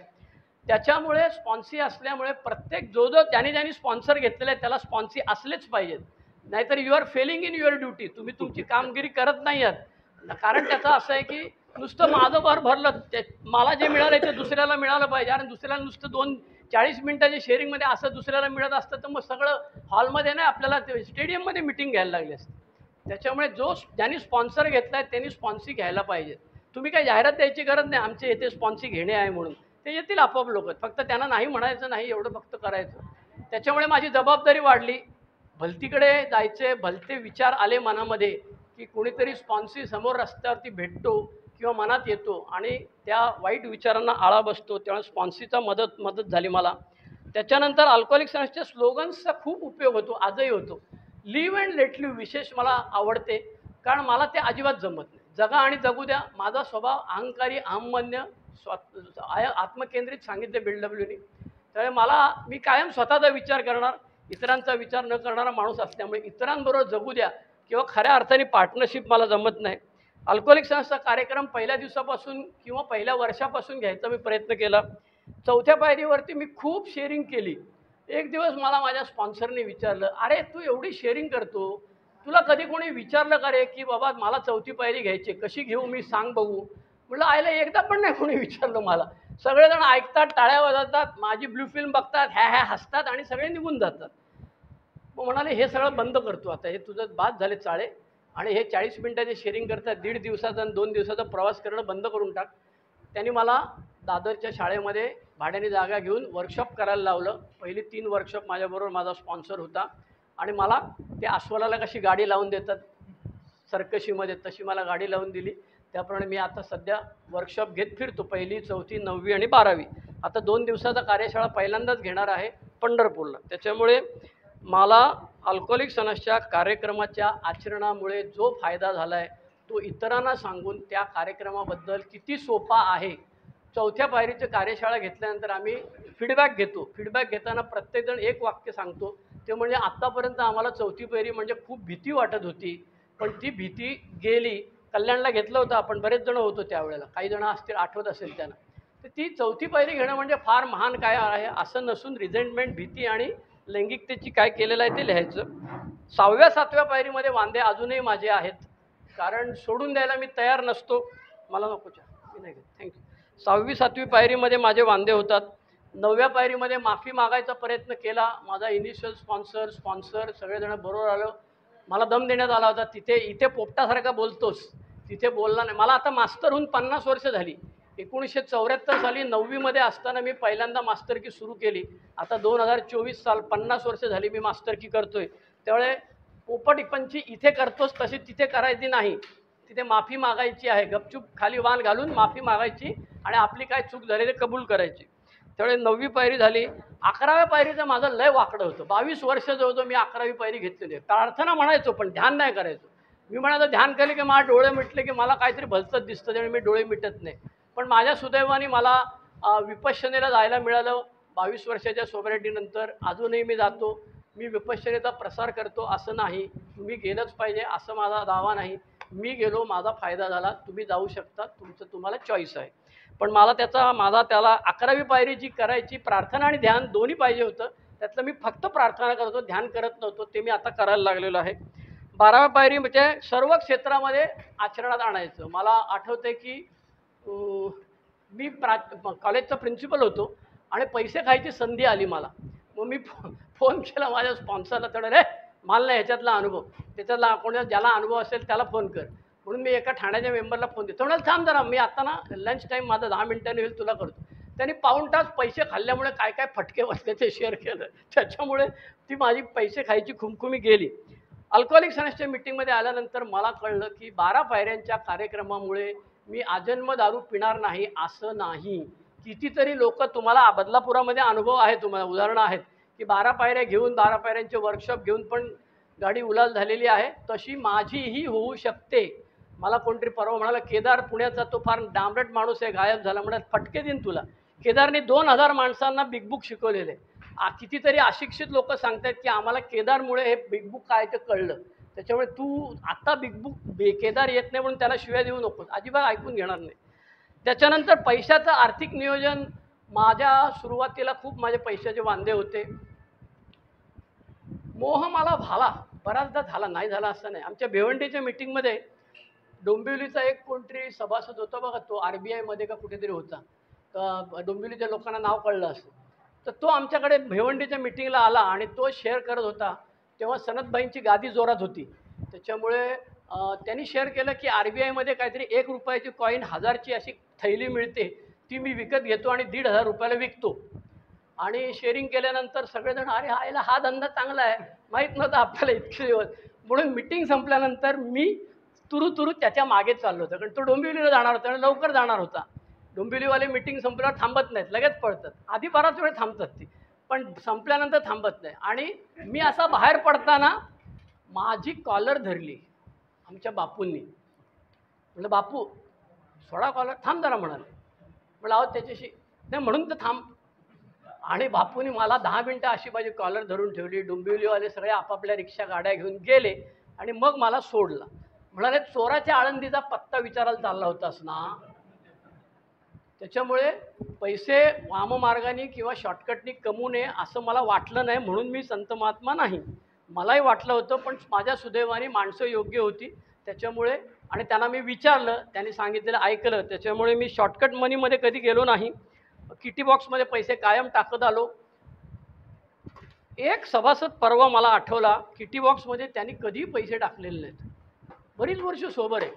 त्याच्यामुळे स्पॉन्सी असल्यामुळे प्रत्येक जो ज्यांनी स्पॉन्सर घेतलेलं आहे त्याला स्पॉन्सी असलेच पाहिजेत, नाहीतर you are failing in your duty. तुम्ही तुमची कामगिरी करत नाही आहात. कारण त्याचं असं आहे की नुसतं माझं भरलं, मला जे मिळालं ते दुसऱ्याला मिळालं पाहिजे. आणि दुसऱ्याला नुसतं 40 मिनिटाच्या शेअरिंगमध्ये असं दुसऱ्याला मिळत असतं तर मग सगळं हॉलमध्ये नाही, आपल्याला स्टेडियममध्ये मिटिंग घ्यायला लागली असते. त्याच्यामुळे ज्यांनी स्पॉन्सर घेतला आहे त्यांनी स्पॉन्सी घ्यायला पाहिजे. तुम्ही काही जाहिरात द्यायची गरज नाही, आमचे येथे स्पॉन्सी घेणे आहे म्हणून. ते येतील आपोआप लोक, फक्त त्यांना नाही म्हणायचं नाही, एवढं फक्त करायचं. त्याच्यामुळे माझी जबाबदारी वाढली. भलतीकडे जायचे, भलते विचार आले मनामध्ये की कोणीतरी स्पॉन्सी समोर रस्त्यावरती भेटतो किंवा मनात येतो आणि त्या वाईट विचारांना आळा बसतो. तेव्हा स्पॉन्सीचा मदत झाली मला. त्याच्यानंतर अल्कोहोलिक अनॉनिमसच्या स्लोगन्सचा खूप उपयोग होतो, आजही होतो. लिव्ह अँड लेट लिव्ह विशेष मला आवडते, कारण मला ते अजिबात जमत नाही. जगा आणि जगू द्या. माझा स्वभाव अहंकारी, अहमन्य, आत्मकेंद्रित सांगितले BWनी. त्यामुळे मी कायम स्वतःचा विचार करणार, इतरांचा विचार न करणारा माणूस असल्यामुळे इतरांबरोबर जगू द्या किंवा खऱ्या अर्थाने पार्टनरशिप मला जमत नाही. अल्कोहोलिक अनॉनिमसचा कार्यक्रम पहिल्या दिवसापासून किंवा पहिल्या वर्षापासून घ्यायचा मी प्रयत्न केला. 4थ्या पायरीवरती मी खूप शेअरिंग केली. एक दिवस मला माझ्या स्पॉन्सरने विचारलं, अरे तू एवढी शेअरिंग करतो, तुला कधी कोणी विचारलं का रे की बाबा मला 4थी पायरी घ्यायची, कशी घेऊ मी, सांग बघू. म्हटलं आयला एकदा पण नाही कोणी विचारलं मला. सगळेजण ऐकतात, टाळ्या वाजवतात, माझी ब्लू फिल्म बघतात, ह्या हसतात आणि सगळे निघून जातात. मग म्हणाले हे सगळं बंद करतो आता, हे तुझं बाद झाले चाळे, आणि हे 40 मिनिटाचे शेअरिंग करतात, 1.5 दिवसाचा आणि 2 दिवसाचा प्रवास करणं बंद करून टाक. त्यांनी मला दादरच्या शाळेमध्ये भाड्याने जागा घेऊन वर्कशॉप करायला लावलं. पहिली 3 वर्कशॉप माझ्याबरोबर माझा स्पॉन्सर होता आणि मला ते अस्वलाला कशी गाडी लावून देतात सर्कशीमध्ये, तशी मला गाडी लावून दिली. त्याप्रमाणे मी आता सध्या वर्कशॉप घेत फिरतो, 1ली, 4थी, 9वी आणि 12वी. आता 2 दिवसाचा कार्यशाळा पहिल्यांदाच घेणार आहे पंढरपूरला. त्याच्यामुळे मला अल्कोहोलिक अनॉनिमसच्या कार्यक्रमाच्या आचरणामुळे जो फायदा झाला आहे तो इतरांना सांगून त्या कार्यक्रमाबद्दल किती सोपा आहे. 4थ्या पायरीची कार्यशाळा घेतल्यानंतर आम्ही फीडबॅक घेतो. फीडबॅक घेताना प्रत्येकजण एक वाक्य सांगतो, ते म्हणजे आत्तापर्यंत आम्हाला 4थी पायरी म्हणजे खूप भीती वाटत होती, पण ती भीती गेली. कल्याणला घेतलं होतं आपण, बरेच जण होतो त्यावेळेला, काही जण असतील, आठवत असेल त्यांना. तर ती 4थी पायरी घेणं म्हणजे फार महान काय आहे असं नसून रिझेंटमेंट, भीती आणि लैंगिकतेची काय केलेलं आहे ते लिहायचं. 6व्या 7व्या पायरीमध्ये वांदे अजूनही माझे आहेत, कारण सोडून द्यायला मी तयार नसतो. मला नको चहा, मी नाही घेत, थँक्यू. 6वी 7वी पायरीमध्ये माझे वांदे होतात. 9व्या पायरीमध्ये माफी मागायचा प्रयत्न केला. माझा इनिशियल स्पॉन्सर सगळेजण बरोबर आलं. मला दम देण्यात आला होता. इथे पोपटासारखा बोलतोस, तिथे बोलला नाही. मला आता मास्टर होऊन 50 वर्ष झाली. 1974 साली 9वीमध्ये असताना मी पहिल्यांदा मास्टरकी सुरू केली. आता 2024 साल, 50 वर्ष झाली मी मास्टरकी करतोय. त्यामुळे पोपटपंची इथे करतोस तशी तिथे करायची नाही. तिथे माफी मागायची आहे, गपचूप खाली वाल घालून माफी मागायची आणि आपली काय चूक झाली ते कबूल करायची. त्यामुळे 9वी पायरी झाली. 11व्या पायरीचं माझं लय वाकडं होतं. 22 वर्ष जवळजवळ मी 11वी पायरी घेतलेली आहे. प्रार्थना म्हणायचो पण ध्यान नाही करायचो. मी म्हणायचो ध्यान केले की मला डोळे मिटले की मला काहीतरी भलतंच दिसतं, त्यामुळे मी डोळे मिटत नाही. पण माझ्या सुदैवाने मला विपश्यनेला जायला मिळालं 22 वर्षाच्या सोबरिटीनंतर. अजूनही मी जातो. मी विपश्यनेचा प्रसार करतो असं नाही, तुम्ही गेलंच पाहिजे असं माझा दावा नाही. मी गेलो, माझा फायदा झाला, तुम्ही जाऊ शकता, तुम्हाला चॉईस आहे. पण माझा त्याला 11वी पायरी जी करायची, प्रार्थना आणि ध्यान दोन्ही पाहिजे होतं. त्यातलं मी फक्त प्रार्थना करत होतो, ध्यान करत नव्हतो. ते मी आता करायला लागलेलो आहे. 12व्या पायरी म्हणजे सर्व क्षेत्रामध्ये आचरणात आणायचं. मला आठवतं की मी कॉलेजचा प्रिन्सिपल होतो आणि पैसे खायची संधी आली मला. मग मी फोन केला माझ्या स्पॉन्सरला, तेवढं रे मला नाही ह्याच्यातला अनुभव, त्याच्यातला कोणी ज्याला अनुभव असेल त्याला फोन कर. म्हणून मी एका ठाण्याच्या मेंबरला फोन देतो. तेवढं थांब जरा, मी आता ना लंच टाईम माझा 10 मिनिटांनी होईल, तुला करतो. त्यांनी पाऊण तास पैसे खाल्ल्यामुळे काय काय फटके बसले ते शेअर केलं. त्याच्यामुळे ती माझी पैसे खायची खुमखुमी गेली. अल्कोहोलिक सनसच्या मीटिंगमध्ये आल्यानंतर मला कळलं की 12 पायऱ्यांच्या कार्यक्रमामुळे मी आजन्म दारू पिणार नाही असं नाही. कितीतरी लोक, तुम्हाला बदलापुरामध्ये अनुभव आहे, तुम्हाला उदाहरणं आहेत की 12 पायऱ्या घेऊन 12 पायऱ्यांचे वर्कशॉप घेऊन पण गाडी उलाल झालेली आहे. तशी माझीही होऊ शकते. मला कोणतरी परवा म्हणाला, केदार पुण्याचा तो फार डांबरट माणूस आहे, गायब झाला, म्हणत फटके देईन तुला. केदारने 2000 माणसांना बिग बुक शिकवलेले. कितीतरी अशिक्षित लोक सांगतात की आम्हाला केदारमुळे हे बिग बुक काय ते कळलं. त्याच्यामुळे तू आता बिग बुक केदार येत नाही म्हणून त्याला शिव्या देऊ नकोस, अजिबात ऐकून घेणार नाही. त्याच्यानंतर पैशाचं आर्थिक नियोजन. माझ्या सुरुवातीला खूप माझे पैशाचे वांदे होते. मोह मला झाला, बराचदा झाला, नाही झाला असं नाही. आमच्या भिवंडीच्या मीटिंगमध्ये डोंबिवलीचा एक कोणतरी सभासद होता बघा, तो RBIमध्ये का कुठेतरी होता, तर डोंबिवलीच्या लोकांना नाव कळलं असं. तर तो आमच्याकडे भिवंडीच्या मीटिंगला आला आणि तो शेअर करत होता. तेव्हा सनतबाईंची गादी जोरात होती. त्याच्यामुळे त्यांनी शेअर केलं की RBIमध्ये काहीतरी 1 रुपयाची कॉईन 1000ची अशी थैली मिळते, ती मी विकत घेतो आणि 1500 रुपयाला विकतो. आणि शेअरिंग केल्यानंतर सगळेजण, अरे हा धंदा चांगला आहे, माहीत नव्हतं आपल्याला इतके दिवस. म्हणून मीटिंग संपल्यानंतर मी तुरू त्याच्या मागे चाललो होतो, कारण तो डोंबिवलीला जाणार होता आणि लवकर जाणार होता. डोंबिवलीवाले मीटिंग संपल्यावर थांबत नाहीत, लगेच पळतात. आधी बराच वेळ थांबतात ती, पण संपल्यानंतर थांबत नाही. आणि मी असा बाहेर पडताना माझी कॉलर धरली आमच्या बापूंनी. म्हटलं बापू सोडा कॉलर, थांब जरा म्हणाले. म्हटलं आहोत त्याच्याशी नाही म्हणून तर थांब. आणि बापूंनी मला 10 मिनटं अशी माझी कॉलर धरून ठेवली. डोंबिवलीवाले सगळे आपापल्या रिक्षा गाड्या घेऊन गेले आणि मग मला सोडलं. म्हणाले चोराच्या आळंदीचा पत्ता विचारायला चालला होतास ना. त्याच्यामुळे पैसे वाममार्गाने किंवा शॉर्टकटनी कमवू नये असं मला वाटलं नाही, म्हणून मी संत महात्मा नाही. मलाही वाटलं होतं, पण माझ्या सुदैवाने माणसं योग्य होती त्याच्यामुळे. आणि त्यांना मी विचारलं, त्यांनी सांगितलेलं ऐकलं. त्याच्यामुळे मी शॉर्टकट मनीमध्ये कधी गेलो नाही. किटी बॉक्समध्ये पैसे कायम टाकत आलो. एक सभासद परवा मला आठवला, किटी बॉक्समध्ये त्यांनी कधीही पैसे टाकलेले नाहीत. बरीच वर्ष सोबर आहे,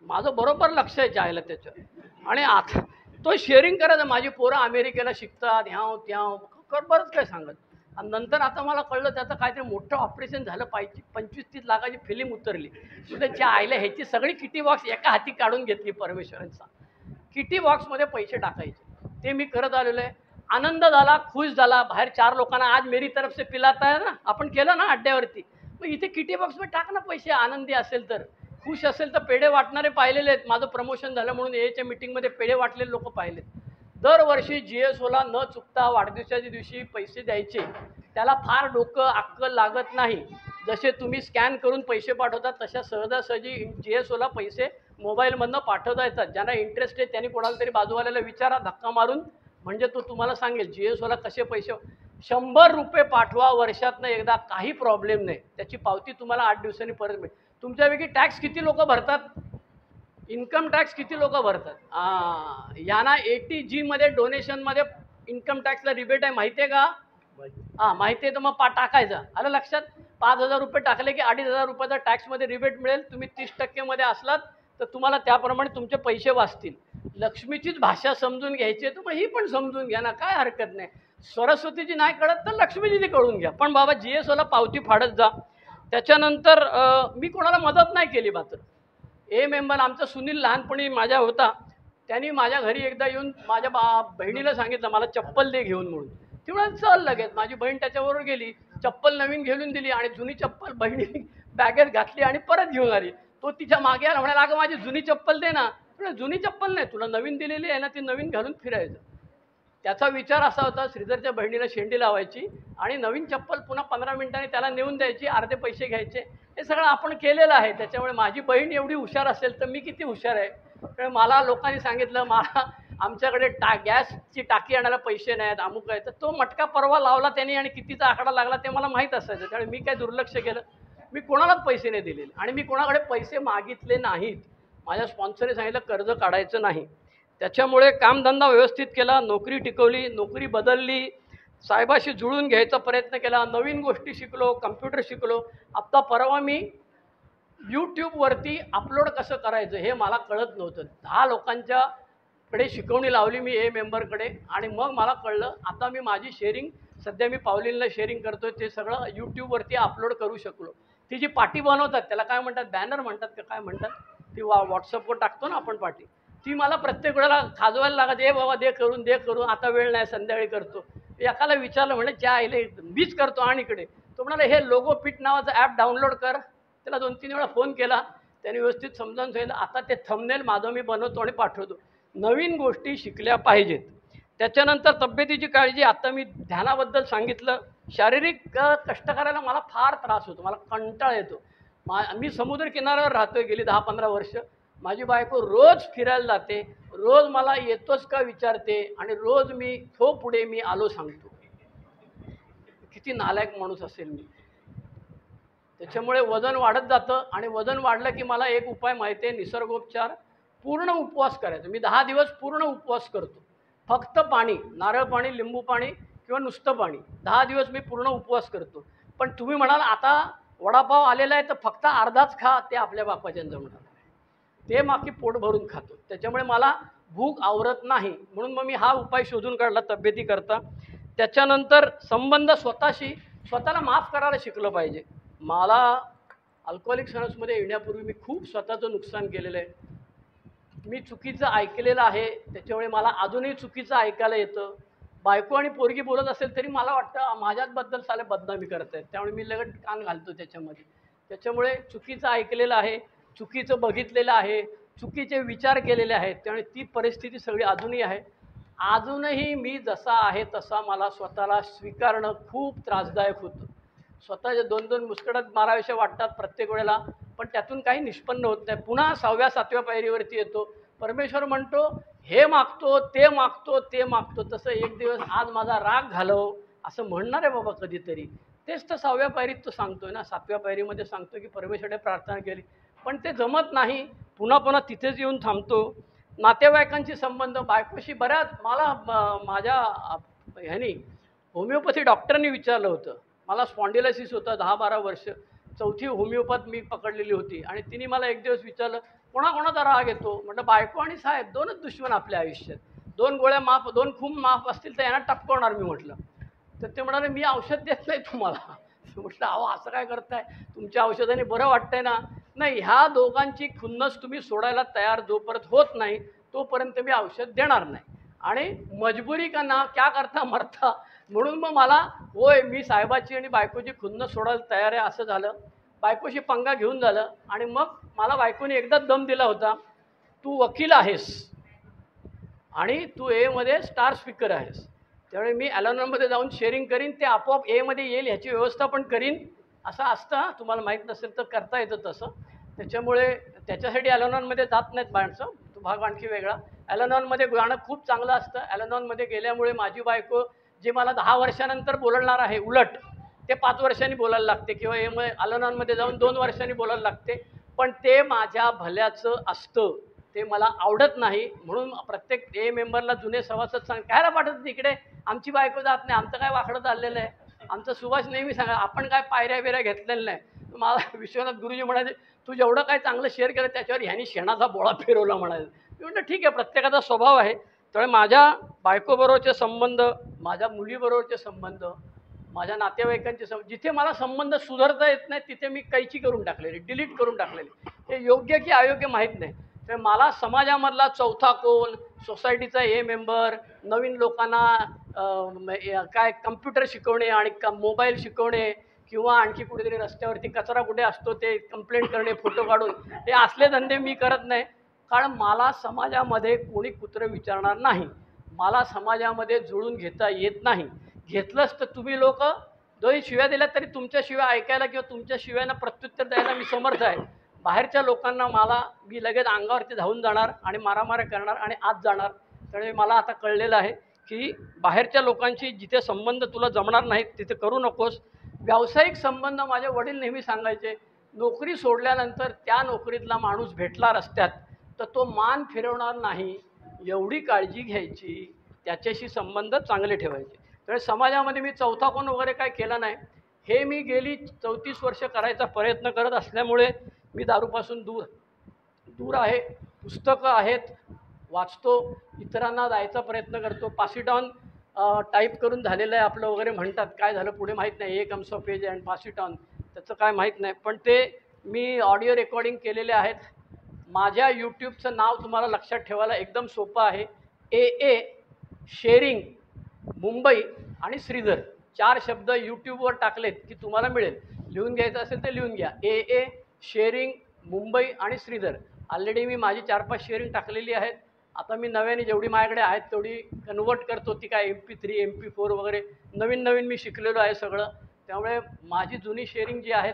माझं बरोबर लक्ष आहे जायला त्याचं. आणि आता तो शेअरिंग करायचा, माझी पोरं अमेरिकेला शिकतात, ह्याव त्याव बरंच काय सांगत. आणि नंतर आता मला कळलं त्याचं काहीतरी मोठं ऑपरेशन झालं पाहिजे. 25-30 लाखाची फिल्म उतरली. त्याच्या आईला ह्याची सगळी किटी बॉक्स एका हाती काढून घेतली परमेश्वरांचा. किटी बॉक्समध्ये पैसे टाकायचे ते मी करत आलेलो आहे. आनंद झाला, खुश झाला. बाहेर 4 लोकांना आज मेरी तरफ से पिलाता है ना, आपण केलं ना अड्ड्यावरती. मग इथे किटी बॉक्समध्ये टाक ना पैसे. आनंदी असेल तर, खुश असेल तर. पेढे वाटणारे पाहिलेले आहेत. माझं प्रमोशन झालं म्हणून याच्या मीटिंगमध्ये पेढे वाटलेले लोक पाहिलेत. दरवर्षी GSOला न चुकता वाढदिवसाच्या दिवशी पैसे द्यायचे. त्याला फार डोकं अक्कल लागत नाही. जसे तुम्ही स्कॅन करून पैसे पाठवतात तशा सहजासहजी GSOला पैसे मोबाईलमधनं पाठवता येतात. ज्यांना इंटरेस्ट आहे त्यांनी कोणाला तरी बाजूवाल्याला विचारा धक्का मारून, म्हणजे तो तुम्हाला सांगेल GSOला कसे पैसे. ₹100 पाठवा वर्षातनं एकदा, काही प्रॉब्लेम नाही. त्याची पावती तुम्हाला 8 दिवसांनी परत मिळेल. तुमच्यापैकी टॅक्स किती लोक भरतात? इन्कम टॅक्स किती लोक भरतात? यांना 80G मध्ये डोनेशनमध्ये इन्कम टॅक्सला रिबेट आहे, माहिती आहे का? माहिती आहे. तर मग टाकायचा. आलं लक्षात? ₹5,000 टाकले की ₹2,500 टॅक्समध्ये रिबेट मिळेल. तुम्ही 30% मध्ये असलात तर तुम्हाला त्याप्रमाणे तुमचे पैसे वाचतील. लक्ष्मीचीच भाषा समजून घ्यायची तर मग ही पण समजून घ्या ना, काय हरकत नाही. सरस्वतीची नाही कळत तर लक्ष्मीची कळून घ्या. पण बाबा GSOला पावती फाडत जा. त्याच्यानंतर मी कोणाला मदत नाही केली. मात्र मेंबर आमचा सुनील लहानपणी माझ्या होता, त्यांनी माझ्या घरी एकदा येऊन माझ्या बहिणीला सांगितलं मला चप्पल दे घेऊन म्हणून. ती म्हणाली चल लगेच. माझी बहीण त्याच्याबरोबर गेली, चप्पल नवीन घेऊन दिली आणि जुनी चप्पल बहिणीने बॅगेत घातली आणि परत घेऊन आली. तो तिच्या मागे आला, म्हणाला अगं माझी जुनी चप्पल दे ना. जुनी चप्पल नाही, तुला नवीन दिलेली आहे ना, ती नवीन घालून फिरायचं. त्याचा विचार असा होता श्रीधरच्या बहिणीला शेंडी लावायची आणि नवीन चप्पल पुन्हा 15 मिनिटांनी त्याला नेऊन द्यायची, अर्धे पैसे घ्यायचे. हे सगळं आपण केलेलं आहे. त्याच्यामुळे माझी बहीण एवढी हुशार असेल तर मी किती हुशार आहे. कारण मला लोकांनी सांगितलं मला आमच्याकडे गॅसची टाकी आणायला पैसे नाहीत, अमुक आहे. तर तो मटका परवा लावला त्यांनी आणि कितीचा आकडा लागला ते मला माहीत असायचं. त्यामुळे मी काय दुर्लक्ष केलं, मी कोणालाच पैसे नाही दिलेले आणि मी कोणाकडे पैसे मागितले नाहीत. माझ्या स्पॉन्सरने सांगितलं कर्ज काढायचं नाही. त्याच्यामुळे कामधंदा व्यवस्थित केला, नोकरी टिकवली, नोकरी बदलली, साहेबाशी जुळून घ्यायचा प्रयत्न केला, नवीन गोष्टी शिकलो, कम्प्युटर शिकलो. आत्ता परवा मी यूट्यूबवरती अपलोड कसं करायचं हे मला कळत नव्हतं. 10 लोकांच्याकडे शिकवणी लावली मी मेंबरकडे आणि मग मला कळलं. आता मी माझी शेअरिंग सध्या मी पावलींना शेअरिंग करतोय, ते सगळं यूट्यूबवरती अपलोड करू शकलो. ती जी पाटी बनवतात त्याला काय म्हणतात, बॅनर म्हणतात का काय म्हणतात, ती व्हॉट्सअपवर टाकतो ना आपण पाटी, ती मला प्रत्येक वेळेला खाजवायला लागत. बाबा दे करून आता वेळ नाही, संध्याकाळी करतो. एकाला विचारलं म्हणे च्या आईले मीच करतो आणि इकडे तो म्हणाला हे लोगो पिट नावाचं ॲप डाउनलोड कर. त्याला 2-3 वेळा फोन केला, त्याने व्यवस्थित समजावून सांगितलं. आता ते थंबनेल माझं मी बनवतो आणि पाठवतो. नवीन गोष्टी शिकल्या पाहिजेत. त्याच्यानंतर तब्येतीची काळजी. आता मी ध्यानाबद्दल सांगितलं. शारीरिक कष्ट करायला मला फार त्रास होतो, मला कंटाळा येतो. मी समुद्र किनाऱ्यावर राहतोय गेली 10-15 वर्ष. माझी बायको रोज फिरायला जाते, रोज मला येतोच का विचारते आणि रोज मी पुढे मी आलो सांगतो. किती नालायक माणूस असेल मी. त्याच्यामुळे वजन वाढत जातं आणि वजन वाढलं की मला एक उपाय माहिती आहे, निसर्गोपचार. पूर्ण उपवास करायचा. मी 10 दिवस पूर्ण उपवास करतो. फक्त पाणी, नारळ पाणी, लिंबू पाणी किंवा नुसतं पाणी. 10 दिवस मी पूर्ण उपवास करतो. पण तुम्ही म्हणाल आता वडापाव आलेला आहे तर फक्त अर्धाच खा, ते आपल्या बापाच्यानं जमणार. ते मागे पोट भरून खातो. त्याच्यामुळे मला भूक आवरत नाही. म्हणून मग मी हा उपाय शोधून काढला तब्येतीकरता. त्याच्यानंतर संबंध स्वतःशी, स्वतःला माफ करायला शिकलं पाहिजे. मला अल्कोहोलिक अनोनिमसमध्ये येण्यापूर्वी मी खूप स्वतःचं नुकसान केलेलं आहे. मी चुकीचं ऐकलेलं आहे, त्याच्यामुळे मला अजूनही चुकीचं ऐकायला येतं. बायको आणि पोरगी बोलत असेल तरी मला वाटतं माझ्याबद्दल साले बदनामी करत आहेत, त्यामुळे मी लगेच कान घालतो त्याच्यामध्ये. त्याच्यामुळे चुकीचं ऐकलेलं आहे, चुकीचं बघितलेलं आहे, चुकीचे विचार केलेले आहेत. त्यामुळे ती परिस्थिती सगळी अजूनही आहे. अजूनही मी जसा आहे तसा मला स्वतःला स्वीकारणं खूप त्रासदायक होतं. स्वतःच्या 2-2 मुस्कटात माराव्याशा वाटतात प्रत्येक वेळेला, पण त्यातून काही निष्पन्न होत नाही. पुन्हा 6व्या-7व्या पायरीवरती येतो. परमेश्वर म्हणतो हे मागतो, ते मागतो, ते मागतो. तसं एक दिवस आज माझा राग घालव असं म्हणणार आहे बाबा कधीतरी. तेच तर 6व्या पायरीत तो सांगतोय ना. 7व्या पायरीमध्ये सांगतो की परमेश्वराने प्रार्थना केली, पण ते जमत नाही. पुन्हा पुन्हा तिथेच येऊन थांबतो. नातेवाईकांशी संबंध, बायकोशी बऱ्याच मला माझ्या ह्यानी होमिओपॅथी डॉक्टरनी विचारलं होतं. मला स्पॉन्डिलायसिस होतं 10-12 वर्ष. 4थी होमिओपॅथ मी पकडलेली होती आणि तिने मला एक दिवस विचारलं कोणाकोणाचा राग येतो. म्हटलं बायको आणि साहेब 2च दुश्मन आपल्या आयुष्यात. 2 गोळ्या माफ, 2 खून माफ असतील तर यांना टपकवणार मी म्हटलं. तर ते म्हणाले मी औषध देत नाही तुम्हाला. म्हटलं अहो असं काय करताय, तुमच्या औषधाने बरं वाटतंय ना. नाही, ह्या दोघांची खुन्नस तुम्ही सोडायला तयार जोपर्यंत होत नाही तोपर्यंत मी औषध देणार नाही. आणि मजबुरी का ना क्या करता मरता. म्हणून मग मला होय मी साहेबाची आणि बायकोची खुन्नस सोडायला तयार आहे असं झालं. बायकोशी पंगा घेऊन झालं आणि मग मला बायकोने एकदाच दम दिला होता, तू वकील आहेस आणि तू मध्ये स्टार स्पीकर आहेस, त्यामुळे मी अॅलॉनॉनमध्ये जाऊन शेअरिंग करीन, ते आपोआप मध्ये येईल ह्याची व्यवस्था पण करीन. असं असतं, तुम्हाला माहीत नसेल तर करता येतं तसं. त्याच्यामुळे त्याच्यासाठी अॅलॉनॉनमध्ये जात नाहीत माणसं, तो भाग आणखी वेगळा. अॅलॉनॉनमध्ये गाणं खूप चांगलं असतं. अॅलॉनॉनमध्ये गेल्यामुळे माझी बायको जे मला 10 वर्षानंतर बोलणार आहे उलट ते 5 वर्षांनी बोलायला लागते किंवा आलनांमध्ये जाऊन 2 वर्षांनी बोलायला लागते, पण ते माझ्या भल्याचं असतं, ते मला आवडत नाही. म्हणून प्रत्येक मेंबरला जुने सभासद कायला पाठवत तिकडे, आमची बायको जात नाही, आमचं काय वाकडं चाललेलं आहे. आमचा सुभाष नेहमी सांगा, आपण काय पायऱ्या बिऱ्या घेतलेल्या नाही. मला विश्वनाथ गुरुजी म्हणाले, तू जेवढं काय चांगलं शेअर केलं त्याच्यावर ह्यांनी शेणाचा बोळा फिरवला म्हणाले. मी म्हटलं ठीक आहे, प्रत्येकाचा स्वभाव आहे. त्यामुळे माझ्या बायकोबरोबरचे संबंध, माझ्या मुलीबरोबरचे संबंध, माझ्या नातेवाईकांचे जिथे मला संबंध सुधारता येत नाही तिथे मी कैची करून टाकलेली, डिलीट करून टाकलेली. हे योग्य की अयोग्य माहीत नाही. तर मला समाजामधला चौथा कोण, सोसायटीचा मेंबर, नवीन लोकांना काय कम्प्युटर शिकवणे आणि मोबाईल शिकवणे किंवा आणखी कुठेतरी रस्त्यावरती कचरा कुठे असतो ते कंप्लेंट करणे फोटो काढून, हे असले धंदे मी करत नाही. कारण मला समाजामध्ये कोणी कुत्रं विचारणार नाही, मला समाजामध्ये जुळून घेता येत नाही. घेतलंच तर तुम्ही लोक दोन्ही शिव्या दिल्या तरी तुमच्या शिव्या ऐकायला किंवा तुमच्या शिव्यांना प्रत्युत्तर द्यायला मी समर्थ आहे. बाहेरच्या लोकांना मी लगेच अंगावरती धावून जाणार आणि मारामाऱ्या करणार आणि आत जाणार. त्यामुळे मला आता कळलेलं आहे की बाहेरच्या लोकांशी जिथे संबंध तुला जमणार नाहीत तिथे करू नकोस. व्यावसायिक संबंध माझे वडील नेहमी सांगायचे, नोकरी सोडल्यानंतर त्या नोकरीतला माणूस भेटला रस्त्यात तर तो मान फिरवणार नाही, एवढी काळजी घ्यायची, त्याच्याशी संबंध चांगले ठेवायचे. त्यामुळे समाजामध्ये मी चौथा कोण वगैरे काय केलं नाही. हे मी गेली 34 वर्ष करायचा प्रयत्न करत असल्यामुळे मी दारूपासून दूर आहे. पुस्तकं आहेत, वाचतो, इतरांना द्यायचा प्रयत्न करतो. पास इट ऑन टाईप करून झालेलं आहे आपलं वगैरे म्हणतात, काय झालं पुढे माहीत नाही. 1 comes of page and pass it on, त्याचं काय माहीत नाही. पण ते मी ऑडिओ रेकॉर्डिंग केलेले आहेत. माझ्या यूट्यूबचं नाव तुम्हाला लक्षात ठेवायला एकदम सोपं आहे. AA शेअरिंग मुंबई आणि श्रीधर, 4 शब्द यूट्यूबवर टाकलेत की तुम्हाला मिळेल. लिहून घ्यायचं असेल तर लिहून घ्या, AA शेअरिंग मुंबई आणि श्रीधर. ऑलरेडी मी माझी 4-5 शेअरिंग टाकलेली आहेत. आता मी नव्याने जेवढी माझ्याकडे आहेत तेवढी कन्वर्ट करतो. ती काय MP3 MP4 वगैरे नवीन मी शिकलेलो आहे सगळं. त्यामुळे माझी जुनी शेअरिंग जी आहेत,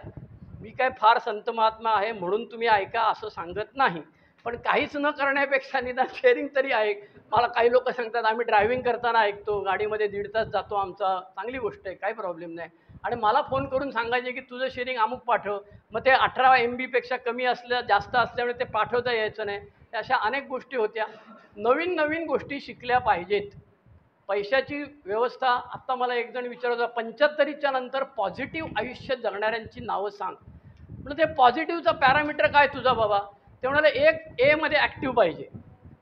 मी काय फार संत महात्मा आहे म्हणून तुम्ही ऐका असं सांगत नाही, पण काहीच न करण्यापेक्षा निदान शेअरिंग तरी ऐक. मला काही लोक सांगतात आम्ही ड्रायव्हिंग करताना ऐकतो, गाडीमध्ये 1.5 तास जातो आमचा, चांगली गोष्ट आहे, काही प्रॉब्लेम नाही. आणि मला फोन करून सांगायचे की तुझं शेअरिंग अमुक पाठव, मग ते 18 MB पेक्षा कमी जास्त असल्यामुळे ते पाठवता यायचं नाही. अशा अनेक गोष्टी होत्या. नवीन गोष्टी शिकल्या पाहिजेत. पैशाची व्यवस्था, आत्ता मला एक जण विचारत होता 75च्या नंतर पॉझिटिव्ह आयुष्य जगणाऱ्यांची नावं सांग. म्हटलं ते पॉझिटिव्हचा पॅरामीटर काय तुझा बाबा? ते म्हणाले एक मध्ये ॲक्टिव्ह पाहिजे.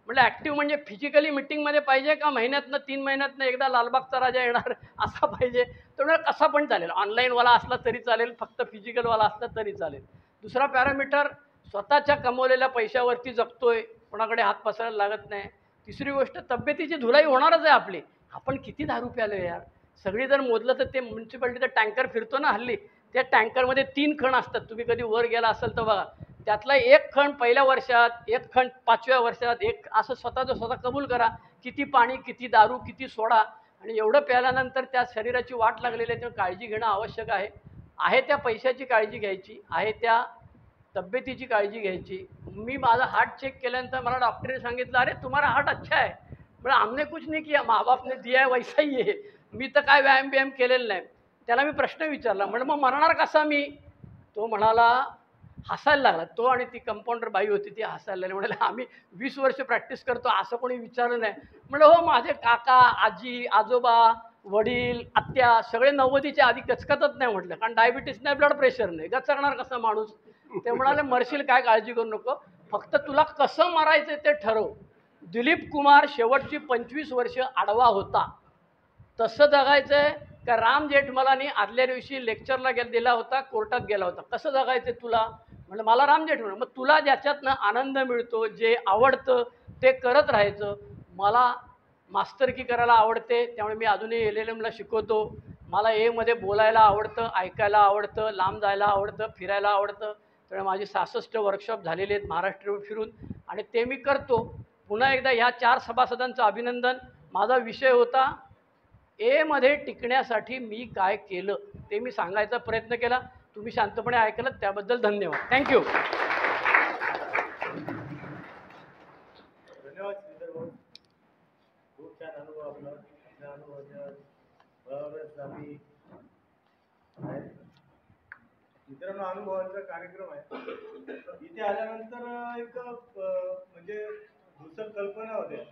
म्हटलं ॲक्टिव्ह म्हणजे फिजिकली मिटिंगमध्ये पाहिजे का महिन्यातनं 3 महिन्यातनं एकदा लालबागचा राजा येणार असा पाहिजे? तो म्हणाले कसा पण चालेल, ऑनलाईनवाला असला तरी चालेल, फक्त फिजिकलवाला असला तरी चालेल. दुसरा पॅरामीटर, स्वतःच्या कमवलेल्या पैशावरती जगतोय, कोणाकडे हात पसरायला लागत नाही. तिसरी गोष्ट, तब्येतीची धुलाई होणारच आहे आपली. आपण किती दारू प्यालो यार, सगळी जर मोजलं तर ते म्युन्सिपाल्टीचा टँकर फिरतो ना हल्ली, त्या टँकरमध्ये 3 खण असतात. तुम्ही कधी वर गेला असाल तर बघा, त्यातला 1 खण पहिल्या वर्षात, 1 खण 5व्या वर्षात, एक असं स्वतः कबूल करा. किती पाणी, किती दारू, किती सोडा, आणि एवढं प्याल्यानंतर त्या शरीराची वाट लागलेली आहे. तेव्हा काळजी घेणं आवश्यक आहे. आहे त्या पैशाची काळजी घ्यायची, आहे त्या तब्येतीची काळजी घ्यायची. मी माझा हार्ट चेक केल्यानंतर मला डॉक्टरने सांगितलं, अरे तुम्हारा हार्ट अच्छा है. म्हणजे हमने कुछ नहीं किया, माँ बाप ने दिया है वैसा ही आहे. मी तर काय व्यायाम केलेलं नाही. त्याला मी प्रश्न विचारला, म्हणजे मग मरणार कसा मी? तो म्हणाला, हसायला लागला तो, आणि ती कंपाऊंडर बाई होती ती हसायला लागली. म्हणाले आम्ही 20 वर्ष प्रॅक्टिस करतो, असं कोणी विचारलं नाही. म्हणलं हो, माझे काका, आजी, आजोबा, वडील, आत्या सगळे 90च्या आधी गचकतच नाही. म्हटलं कारण डायबिटीस नाही, ब्लड प्रेशर नाही, गचकणार कसा माणूस? ते म्हणाले मरशील काय काळजी करू नको, फक्त तुला कसं मारायचं ते ठरव. दिलीप कुमार शेवटची 25 वर्ष आडवा होता, तसं जगायचंय का? राम जेठमलानी आदल्या दिवशी लेक्चरला दिला होता, कोर्टात गेला होता, कसं जगायचं तुला? म्हणजे मला राम जेठमल. मग तुला ज्याच्यातनं आनंद मिळतो, जे आवडतं ते करत राहायचं. मला मास्तरकी करायला आवडते, त्यामुळे मी अजूनही LLMला शिकवतो. मला मध्ये बोलायला आवडतं, ऐकायला आवडतं, लांब जायला आवडतं, फिरायला आवडतं. त्यामुळे माझी 66 वर्कशॉप झालेले आहेत महाराष्ट्र फिरून, आणि ते मी करतो. पुन्हा एकदा ह्या 4 सभासदांचं अभिनंदन. माझा विषय होता मध्ये टिकण्यासाठी मी काय केलं, ते मी सांगायचा प्रयत्न केला. तुम्ही शांतपणे ऐकलं, त्याबद्दल धन्यवाद. थँक्यू. धन्यवाद श्रीधर भाऊ, खूप छान अनुभव आपला. चावी आहेत. मित्रांनो, अनुभवांचा कार्यक्रम आहे. इथे आल्यानंतर एक म्हणजे दुसर कल्पना होत्या